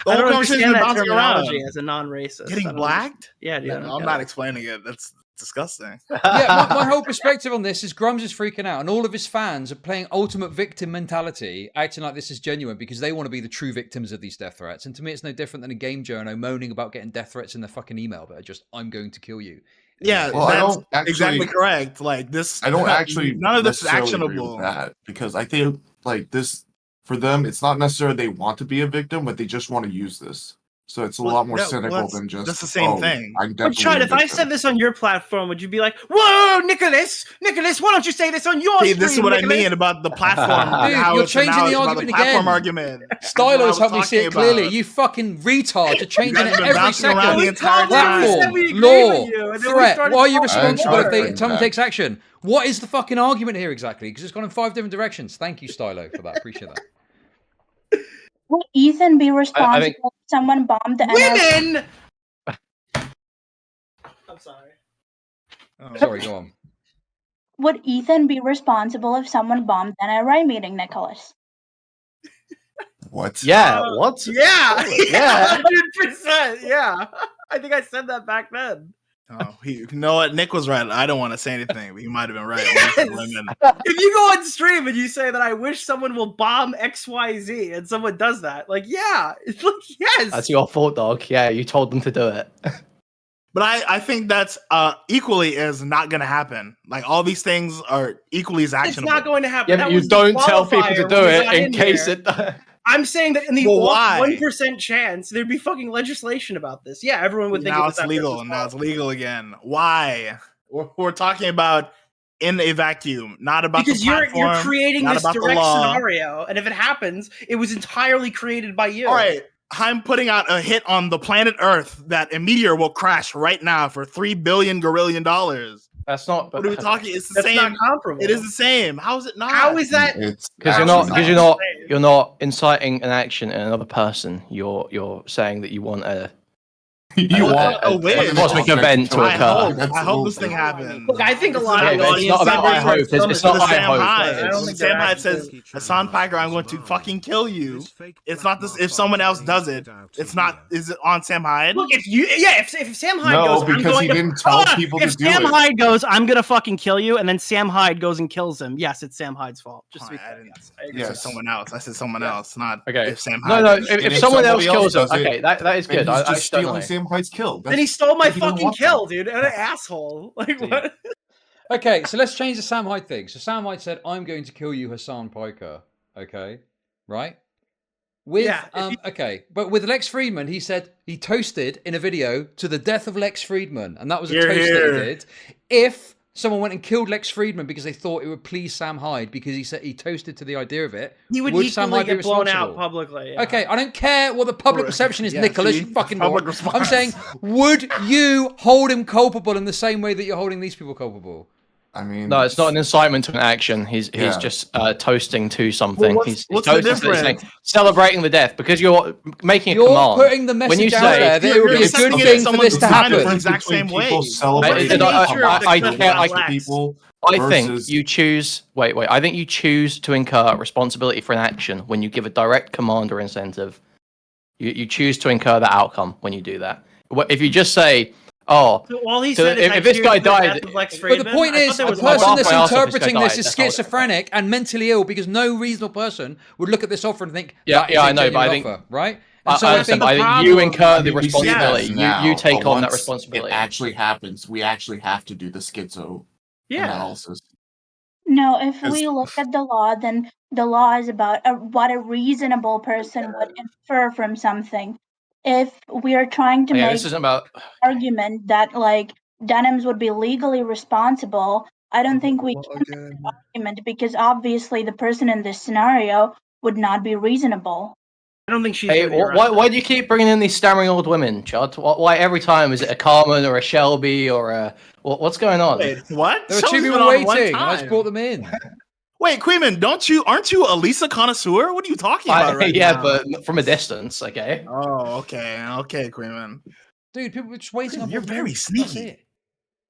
I don't understand that terminology as a non-racist. Getting blacked? Yeah, dude. I'm not explaining it. That's disgusting. Yeah, my whole perspective on this is Grummz is freaking out, and all of his fans are playing ultimate victim mentality, acting like this is genuine because they want to be the true victims of these death threats. And to me, it's no different than a game journo moaning about getting death threats in their fucking email, but just "I'm going to kill you." Yeah, that's exactly correct. Like this, I don't actually. None of this is actionable. Agree with that because I think like this for them, it's not necessarily they want to be a victim, but they just want to use this. So it's a lot more cynical than just. That's the same thing. But Chud, if I said this on your platform, would you be like, "Whoa, Nicholas, why don't you say this on your stream?" This is what I mean about the platform. Dude, you're changing the argument again. Argument. Stylo's helped me see it clearly. You fucking retard. You're changing it every second. Around the entire Platform, law, threat. Why are you responsible if someone takes action? What is the fucking argument here exactly? Because it's gone in 5 different directions. Thank you, Stylo, for that. Appreciate that. Would Ethan be responsible if someone bombed the women? I'm sorry. Oh, sorry, go on. Would Ethan be responsible if someone bombed the NRA meeting, Nicholas? What? Yeah, what? Yeah, yeah, 100%. Yeah, I think I said that back then. Oh, you know what? Nick was right. I don't want to say anything, but he might have been right. Yes. If you go on stream and you say that I wish someone will bomb XYZ and someone does that, like, yeah, it's like, yes. That's your fault, dog. Yeah, you told them to do it. But I think that's equally as not going to happen. Like, all these things are equally as actionable. It's not going to happen. Yeah, but you don't tell people to do it in case it... I'm saying that in the 1% chance, there'd be fucking legislation about this. Yeah, everyone would think now it's legal. Now it's legal again. Why? We're talking about in a vacuum, not about because the platform, you're creating not this about direct the law. scenario, and if it happens, it was entirely created by you. All right, I'm putting out a hit on the planet Earth that a meteor will crash right now for $3 billion. That's not. What are we talking? It's the that's same. Not comparable. It is the same. How is it not? How is that? Because you're not inciting an action in another person. You're saying that you want a cosmic event to occur. I hope this thing happens. Look, I think a lot of the audience. It's not about I hope. It's not I hope. Sam Hyde says, Hassan Piker, I'm going to fucking kill you. It's not this. If someone else does it, it's not. Is it on Sam Hyde? Look, if Sam Hyde goes, because I'm going he to, didn't tell people to do it. If Sam Hyde goes, I'm gonna fucking kill you, and then Sam Hyde goes and kills him. Yes, it's Sam Hyde's fault. Just to be clear. I said someone else. I said someone else. Not okay. If Sam Hyde. No. If someone else kills him, okay, that is good. He's just stealing Sam Hyde's kill. Then he stole my fucking kill, dude. An asshole. Like what? Okay, so let's change the Sam Hyde thing. So Sam Hyde said, "I'm going to kill you, Hassan Piker." Okay, right? Okay, but with Lex Friedman, he said he toasted in a video to the death of Lex Friedman, and that was a toast that he did. If someone went and killed Lex Friedman because they thought it would please Sam Hyde because he said he toasted to the idea of it, He would Sam equally Hyde be get blown responsible? out publicly. Yeah. Okay, I don't care what the public perception is, Yeah, Nicholas, see? you fucking Public moron. response. I'm saying, would you hold him culpable in the same way that you're holding these people culpable? I mean, No, it's not an incitement to an action. He's just toasting to something. Well, he's what's the toasting to this difference? thing, celebrating the death because you're making a You're command. putting the when you message out say, there that it would be you're a good sending it thing to for someone this who's to designed it happen. the exact same way. People celebrating the nature of the I clip can't. reflects. people. I think versus- you choose. Wait. I think you choose to incur responsibility for an action when you give a direct command or incentive. You choose to incur the outcome when you do that. If you just say, "Oh," So all he so said is, if I this cheered guy for the death died, of Lex But the Friedman. point I is, thought a there was person one- that's Well, I asked if this interpreting guy this died. is That's how it's schizophrenic and mentally ill because no reasonable person would look at this offer and think, Yeah, that is yeah, a I know, but I genuine think- offer, right? I And so I understand, think but I think the you problem- incur the we see this responsibility. now, You take but on that once responsibility. It actually happens. We actually have to do the schizo analysis. No, if Because- we look at the law, then the law is about what a reasonable person would infer from something. If we are trying to Yeah, make this isn't about. argument that like Denims would be legally responsible, I don't think we can make that argument because obviously the person in this scenario would not be reasonable. I don't think she's Hey, going to be why do you keep bringing in these stammering old women, Chud? Why every time is it a Carmen or a Shelby or a what's going on? Wait, what? there were two Show's people been on one waiting, and I just time. brought them in. Wait, Kuihman, aren't you a Lisa connoisseur? What are you talking about right yeah, now? but from a distance, okay. Oh, okay, Kuihman. Dude, people were just waiting on You're more very minutes. That's sneaky. it.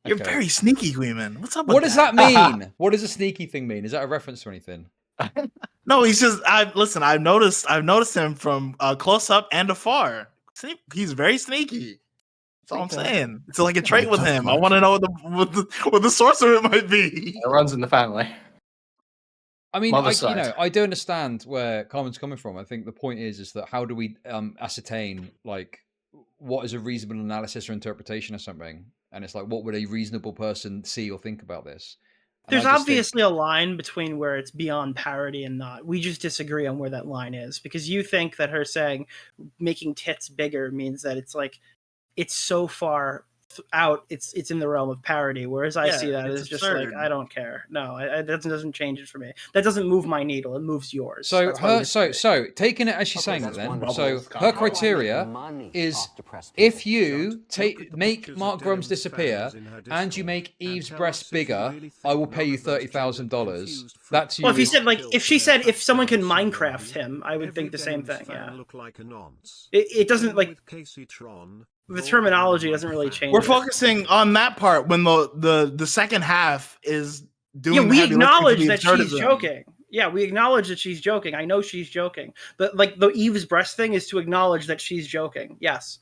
You're Okay. very sneaky, Kuihman. What's up with What does that mean? What does a sneaky thing mean? Is that a reference to anything? No, he's just I've noticed him from close up and afar. He's very sneaky. That's all I'm saying. It's like a trait with him. I want to know what the source of it might be. It runs in the family. I mean, Mother's side. I do understand where Carmen's coming from. I think the point is that how do we ascertain like what is a reasonable analysis or interpretation of something? And it's like, what would a reasonable person see or think about this? And There's I just think- obviously a line between where it's beyond parody and not. We just disagree on where that line is because you think that her saying making tits bigger means that it's like it's so far out, it's in the realm of parody. Whereas I see that as just like I don't care. No, that doesn't change it for me. That doesn't move my needle. It moves yours. So That's why we disagree. so taking it as she's saying it then. So her criteria is if you make Mark Grummz disappear and you make Eve's breast bigger, I will pay you $30,000. That's you. Well, if she said if someone can Minecraft him, I would think the same thing. Yeah. It doesn't like the terminology doesn't really change. We're focusing on that part when the second half is doing. Yeah, the we heavy lifting acknowledge for the that she's absurdism. joking. Yeah, we acknowledge that she's joking. I know she's joking. But like the Eve's breast thing is to acknowledge that she's joking. Yes.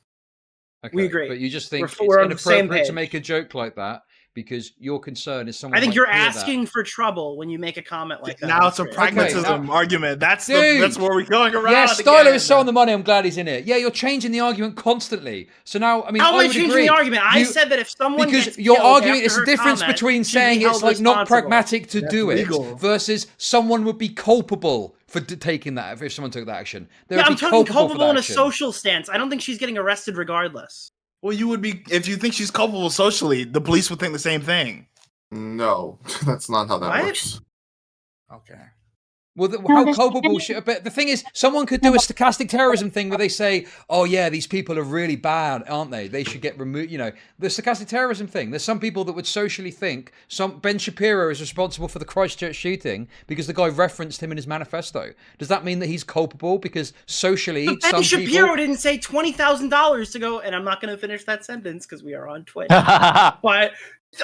Okay, we agree. But you just think We're it's on the same inappropriate to page. make a joke like that because your concern is someone. I think might you're hear that. asking for trouble when you make a comment like that. Now it's a That's great. pragmatism argument. That's Dude. where we're going around. Yeah, Styler again. is so on the money. I'm glad he's in it. Yeah, you're changing the argument constantly. So now, I mean, How am I I would changing agree. the argument? I said that if someone because gets you're killed arguing after it's the her difference comment, between she'd be saying it's held like not responsible. pragmatic to That's do legal. it versus someone would be culpable for taking that if someone took that action. They Yeah, would I'm be talking for culpable that in a action. social stance. I don't think she's getting arrested regardless. Well, you would be if you think she's culpable socially. The police would think the same thing. No, that's not how that What? works. Okay. Well, No, how there's- culpable should? But the thing is, someone could do a stochastic terrorism thing where they say, "Oh yeah, these people are really bad, aren't they? They should get removed." You know, the stochastic terrorism thing. There's some people that would socially think Ben Shapiro is responsible for the Christchurch shooting because the guy referenced him in his manifesto. Does that mean that he's culpable because socially But Ben some Shapiro people? didn't say $20,000 to go, and I'm not going to finish that sentence because we are on Twitch. But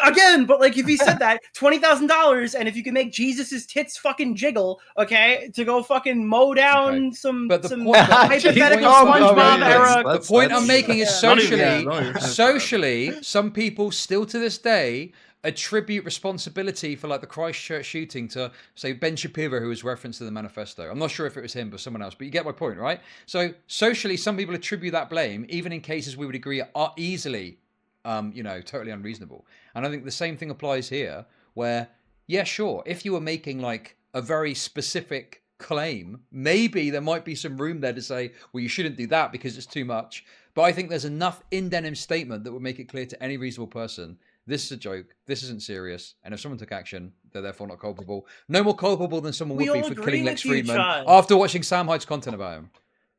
again, like if he said that $20,000, and if you can make Jesus's tits fucking jiggle, okay, to go fucking mow down some But the some point- hypothetical Oh, SpongeBob no, era. The point I'm making is Not even- socially, yeah, not even- socially, some people still to this day attribute responsibility for like the Christchurch shooting to say Ben Shapiro, who was referenced in the manifesto. I'm not sure if it was him or someone else, but you get my point, right? So socially, some people attribute that blame, even in cases we would agree are easily, totally unreasonable. And I think the same thing applies here, where yeah, sure, if you were making like a very specific claim, maybe there might be some room there to say, well, you shouldn't do that because it's too much. But I think there's enough in Denim's statement that would make it clear to any reasonable person this is a joke. This isn't serious. And if someone took action, they're therefore not culpable. No more culpable than someone would be for killing Lex Friedman after watching Sam Hyde's content about him.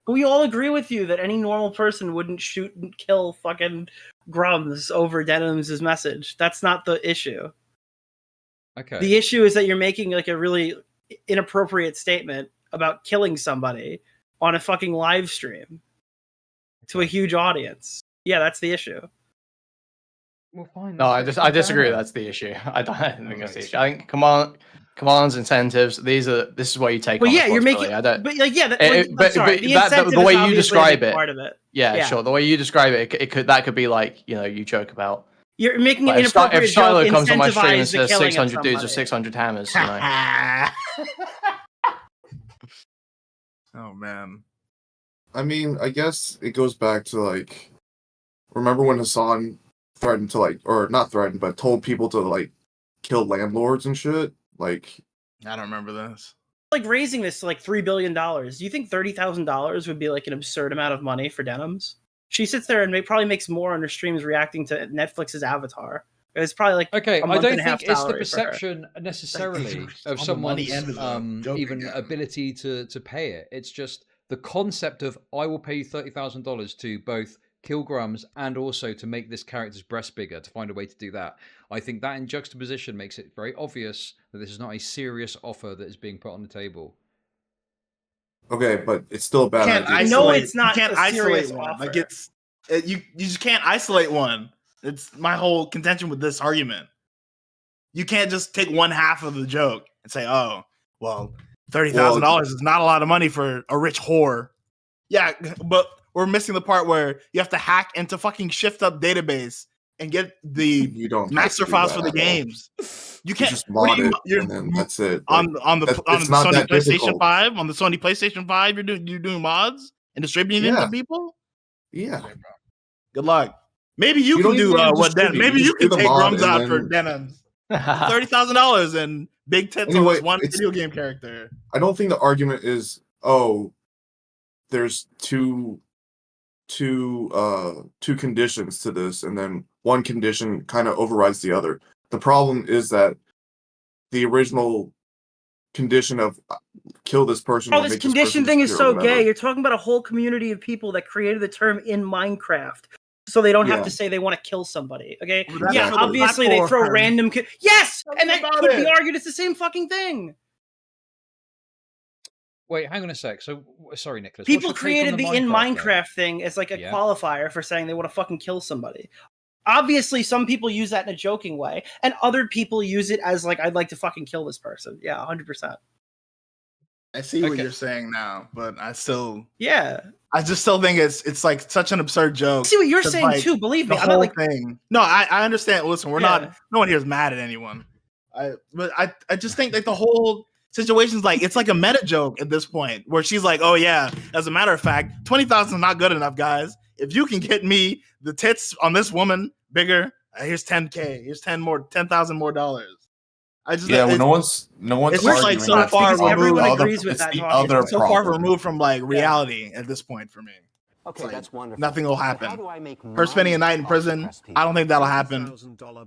We all agree with you that any normal person wouldn't shoot and kill fucking Grummz over Denims' message. That's not the issue. Okay. The issue is that you're making like a really inappropriate statement about killing somebody on a fucking live stream to a huge audience. Yeah, that's the issue. Well, fine. No, I disagree. That's the issue. I don't think that's the issue. I think commands, incentives. This is what you take. Well, on yeah, you're making. I don't. But like, yeah, the way you describe it. Part of it. Yeah, sure. The way you describe it, that could be like, you joke about. You're making an if inappropriate Shiloh joke comes on my stream and incentivize the says killing of 600 dudes somebody. or 600 hammers, Oh man. I mean, I guess it goes back to like, remember when Hassan threatened to like, or not threatened, but told people to like kill landlords and shit? Like, I don't remember this. Like raising this to like $3 billion. Do you think $30,000 would be like an absurd amount of money for Denims? She sits there and probably makes more on her streams reacting to Netflix's Avatar. It's probably like okay. I don't think it's the perception necessarily of someone's even ability to pay it. It's just the concept of I will pay you $30,000 to both kill Grummz and also to make this character's breast bigger, to find a way to do that. I think that in juxtaposition makes it very obvious that this is not a serious offer that is being put on the table. okay, but it's still a bad idea. I know it's not. You can't isolate one. Offer. Like you just can't isolate one. It's my whole contention with this argument. You can't just take one half of the joke and say, "Oh, well, $30,000 is not a lot of money for a rich whore." Yeah, but we're missing the part where you have to hack into fucking Shift Up database and get the master files for the games. You can't just mod it, and then that's it. On the Sony PlayStation difficult. 5. On the Sony PlayStation 5, you're doing mods and distributing it to people. Yeah. Good luck. Maybe you can do what Den. Maybe you can take Grummz out for Denims. $30,000 and big tits on this one video game character. I don't think the argument is, there's two conditions to this, and then one condition kind of overrides the other. The problem is that the original condition of kill this person. Oh, this condition thing is so gay. You're talking about a whole community of people that created the term in Minecraft, so they don't have to say they want to kill somebody. Okay, obviously they throw random. Yes, and that could be argued it's the same fucking thing. Wait, hang on a sec. So, sorry, Nicholas. People created the in Minecraft thing as like a qualifier for saying they want to fucking kill somebody. Obviously, some people use that in a joking way, and other people use it as like, I'd like to fucking kill this person. Yeah, 100%. I see what you're saying now, but I still, I just still think it's like such an absurd joke. I see what you're saying too. Believe me, I'm not like thing. No, I understand. Listen, we're not. No one here is mad at anyone. But I just think like the whole situation's like it's like a meta joke at this point, where she's like, "Oh yeah, as a matter of fact, 20,000 is not good enough, guys. If you can get me the tits on this woman bigger, here's 10K. Here's 10,000 more dollars." I just no one's. It's just like so far removed. Everyone agrees with that. It's so far removed from like reality at this point for me. Okay, that's wonderful. Nothing will happen. How do I make Her spending a night in prison, I don't think that'll happen.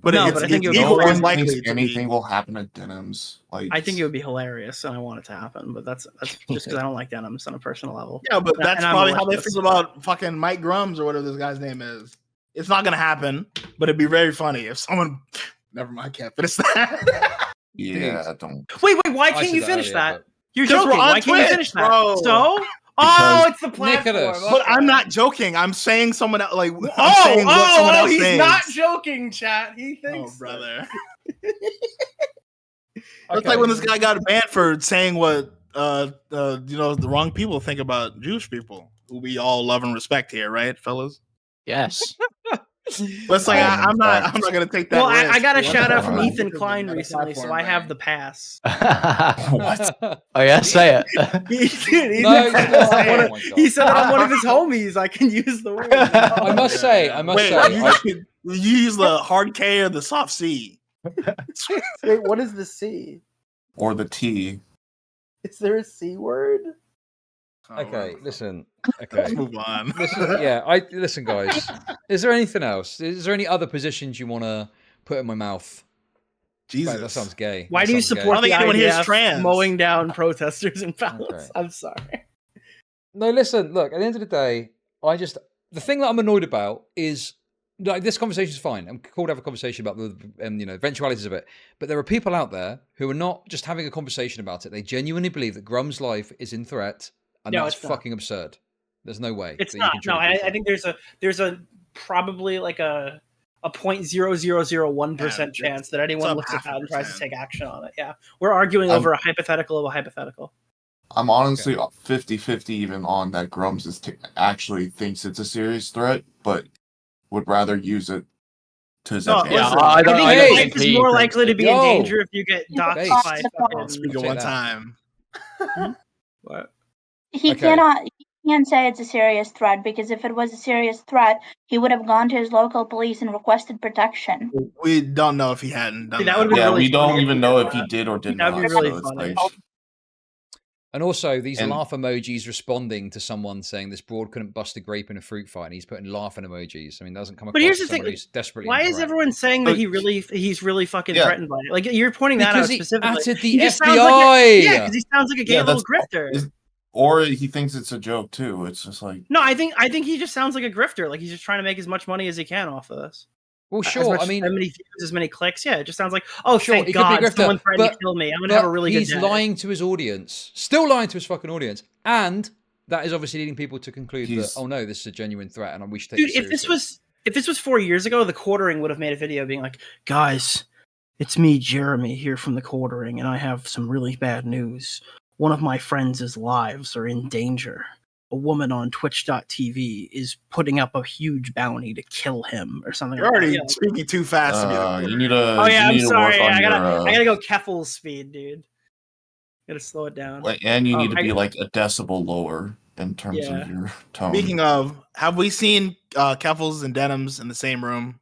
But I think it would equally be as likely anything will happen at Denims. Like, I think it would be hilarious, and I want it to happen. But that's just because I don't like Denims on a personal level. Yeah, but that's probably how they feel about fucking Mike Grummz or whatever this guy's name is. It's not gonna happen, but it'd be very funny if someone. Never mind, can't finish that. Yeah, don't. Wait, why can't you finish that? You're joking. Why can't you finish that? Bro. So? Oh, it's the platform. Nicholas. But I'm not joking. I'm saying someone else. Like, I'm saying what someone else he's thinks. not joking, chat. He thinks. Oh, brother. It's like when this guy got banned for saying what the wrong people think about Jewish people, who we all love and respect here, right, fellas? Yes. But it's like I'm not gonna take that. Well, risk. I got a shout out from Ethan Klein recently, so I have the pass. What? Oh yeah, say it. He said that I'm one of his homies. I can use the word. I must say. You use the hard K or the soft C. Wait, what is the C? Or the T. Is there a C word? Okay, listen. Okay, let's move on. Listen, guys. Is there anything else? Is there any other positions you want to put in my mouth. Jesus, Right, that sounds gay. Why That do you sounds gay. support the idea of trans. mowing down protesters in Palace? Okay. I'm sorry. No, listen, look, at the end of the day, the thing that I'm annoyed about is, like, this conversation is fine. I'm called to have a conversation about the, eventualities of it. But there are people out there who are not just having a conversation about it. They genuinely believe that Grumm's life is in threat, and No, that's it's not. fucking absurd. There's no way. It's that not. You can No, truly believe I think there's a probably like a 0.0001% chance that anyone looks at that and tries to take action on it. Yeah, we're arguing over a hypothetical of a hypothetical. I'm honestly 50-50 even on that Grummz actually thinks it's a serious threat, but would rather use it to his advantage. Yeah, I think your life is more likely to be in danger if you get doxed by fucking... Speak at one time. What? He can't say it's a serious threat, because if it was a serious threat, he would have gone to his local police and requested protection. We don't know if he hadn't done that. Yeah, we don't even know if he did or did not. That'd be really so it's funny. like, And also, these And- laugh emojis responding to someone saying this broad couldn't bust a grape in a fruit fight, and he's putting laughing emojis. I mean, that doesn't come across But here's the as someone thing: who's desperately why is incorrect. everyone saying that he's really fucking Yeah. threatened by it? Like, you're pointing that Because out he specifically. atted the He just sounds FBI. like yeah, because he sounds like a gay Yeah, little that's- grifter. or he thinks it's a joke too. It's just like, No, I think he just sounds like a grifter. Like he's just trying to make as much money as he can off of this. Well, As sure. much- I mean, as many views, as many clicks. Yeah, it just sounds like, oh, sure, thank he could be a God, grifter, someone threatened to but- kill me. I'm gonna have a really good he's day. lying to his audience, still lying to his fucking audience, and that is obviously leading people to conclude that, oh no, this is a genuine threat, and we should take Dude, it seriously. if this was 4 years ago, the Quartering would have made a video being like, guys, it's me, Jeremy, here from the Quartering, and I have some really bad news. One of my friends' lives are in danger. A woman on Twitch.tv is putting up a huge bounty to kill him, or something. You're like already that. speaking too fast to me. you need to. Oh yeah, you I'm need to sorry. work on I gotta your, I gotta go Keffel's speed, dude. Gotta slow it down. and you need to I- be like a decibel lower in terms Yeah. of your tone. Speaking of, have we seen Keffels and Denims in the same room?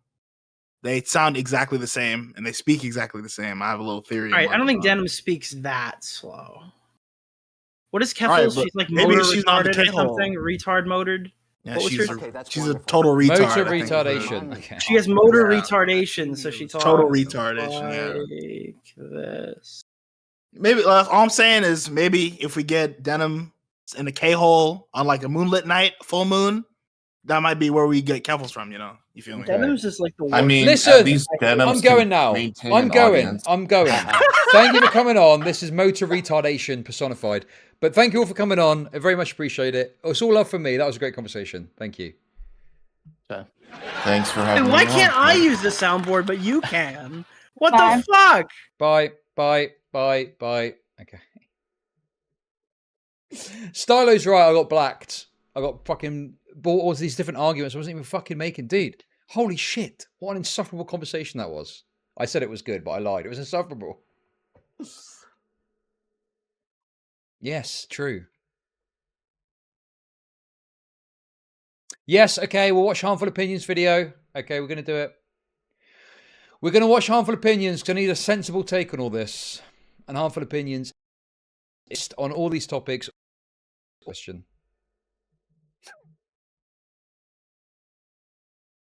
They sound exactly the same, and they speak exactly the same. I have a little theory. All right, I don't think Denim speaks that slow. What is Keffels? Right, but she's like maybe motor she's not the retarded or K-hole. something? Retard motored? Yeah, What was she's, her- she's a total retard. Motor I think. retardation. Okay. She has motor Yeah. retardation, so she talks Total retardation, like this. Maybe all I'm saying is maybe if we get Denim in a K-hole on like a moonlit night, full moon, that might be where we get Keffels from. You feel me? Denim's is like the worst. I mean, Listen, at least Denims I'm going can now. maintain I'm an going. audience. I'm going. Thank you for coming on. This is motor retardation personified. But thank you all for coming on. I very much appreciate it. It's all love from me. That was a great conversation. Thank you. Thanks for Hey, having me. why on. can't I use the soundboard, but you can? What the fuck? Bye. Bye. Bye. Bye. Okay. Stylo's right. I got blacked. I got fucking bought all these different arguments I wasn't even fucking making. Dude, holy shit. What an insufferable conversation that was. I said it was good, but I lied. It was insufferable. Yes, true. Yes, okay, we'll watch Harmful Opinions video. Okay, we're going to do it. We're going to watch Harmful Opinions because I need a sensible take on all this. And Harmful Opinions on all these topics. Question.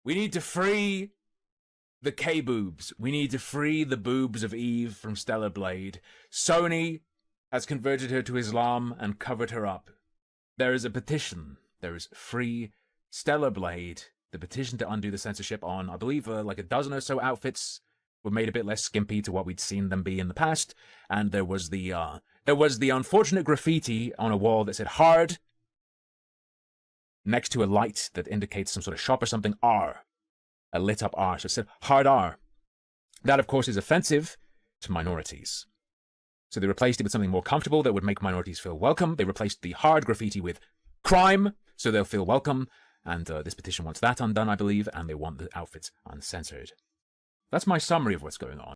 We need to free the K-boobs. We need to free the boobs of Eve from Stellar Blade. Sony has converted her to Islam and covered her up. There is a petition. There is Free Stellar Blade. The petition to undo the censorship on, I believe, like a dozen or so outfits were made a bit less skimpy to what we'd seen them be in the past. And there was the unfortunate graffiti on a wall that said hard next to a light that indicates some sort of shop or something, R. A lit up R. So it said hard R. That, of course, is offensive to minorities. So they replaced it with something more comfortable that would make minorities feel welcome. They replaced the hard graffiti with crime, so they'll feel welcome. And this petition wants that undone, I believe, and they want the outfits uncensored. That's my summary of what's going on.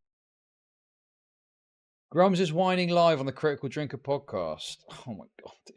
Grummz is whining live on the Critical Drinker podcast. Oh my god, dude.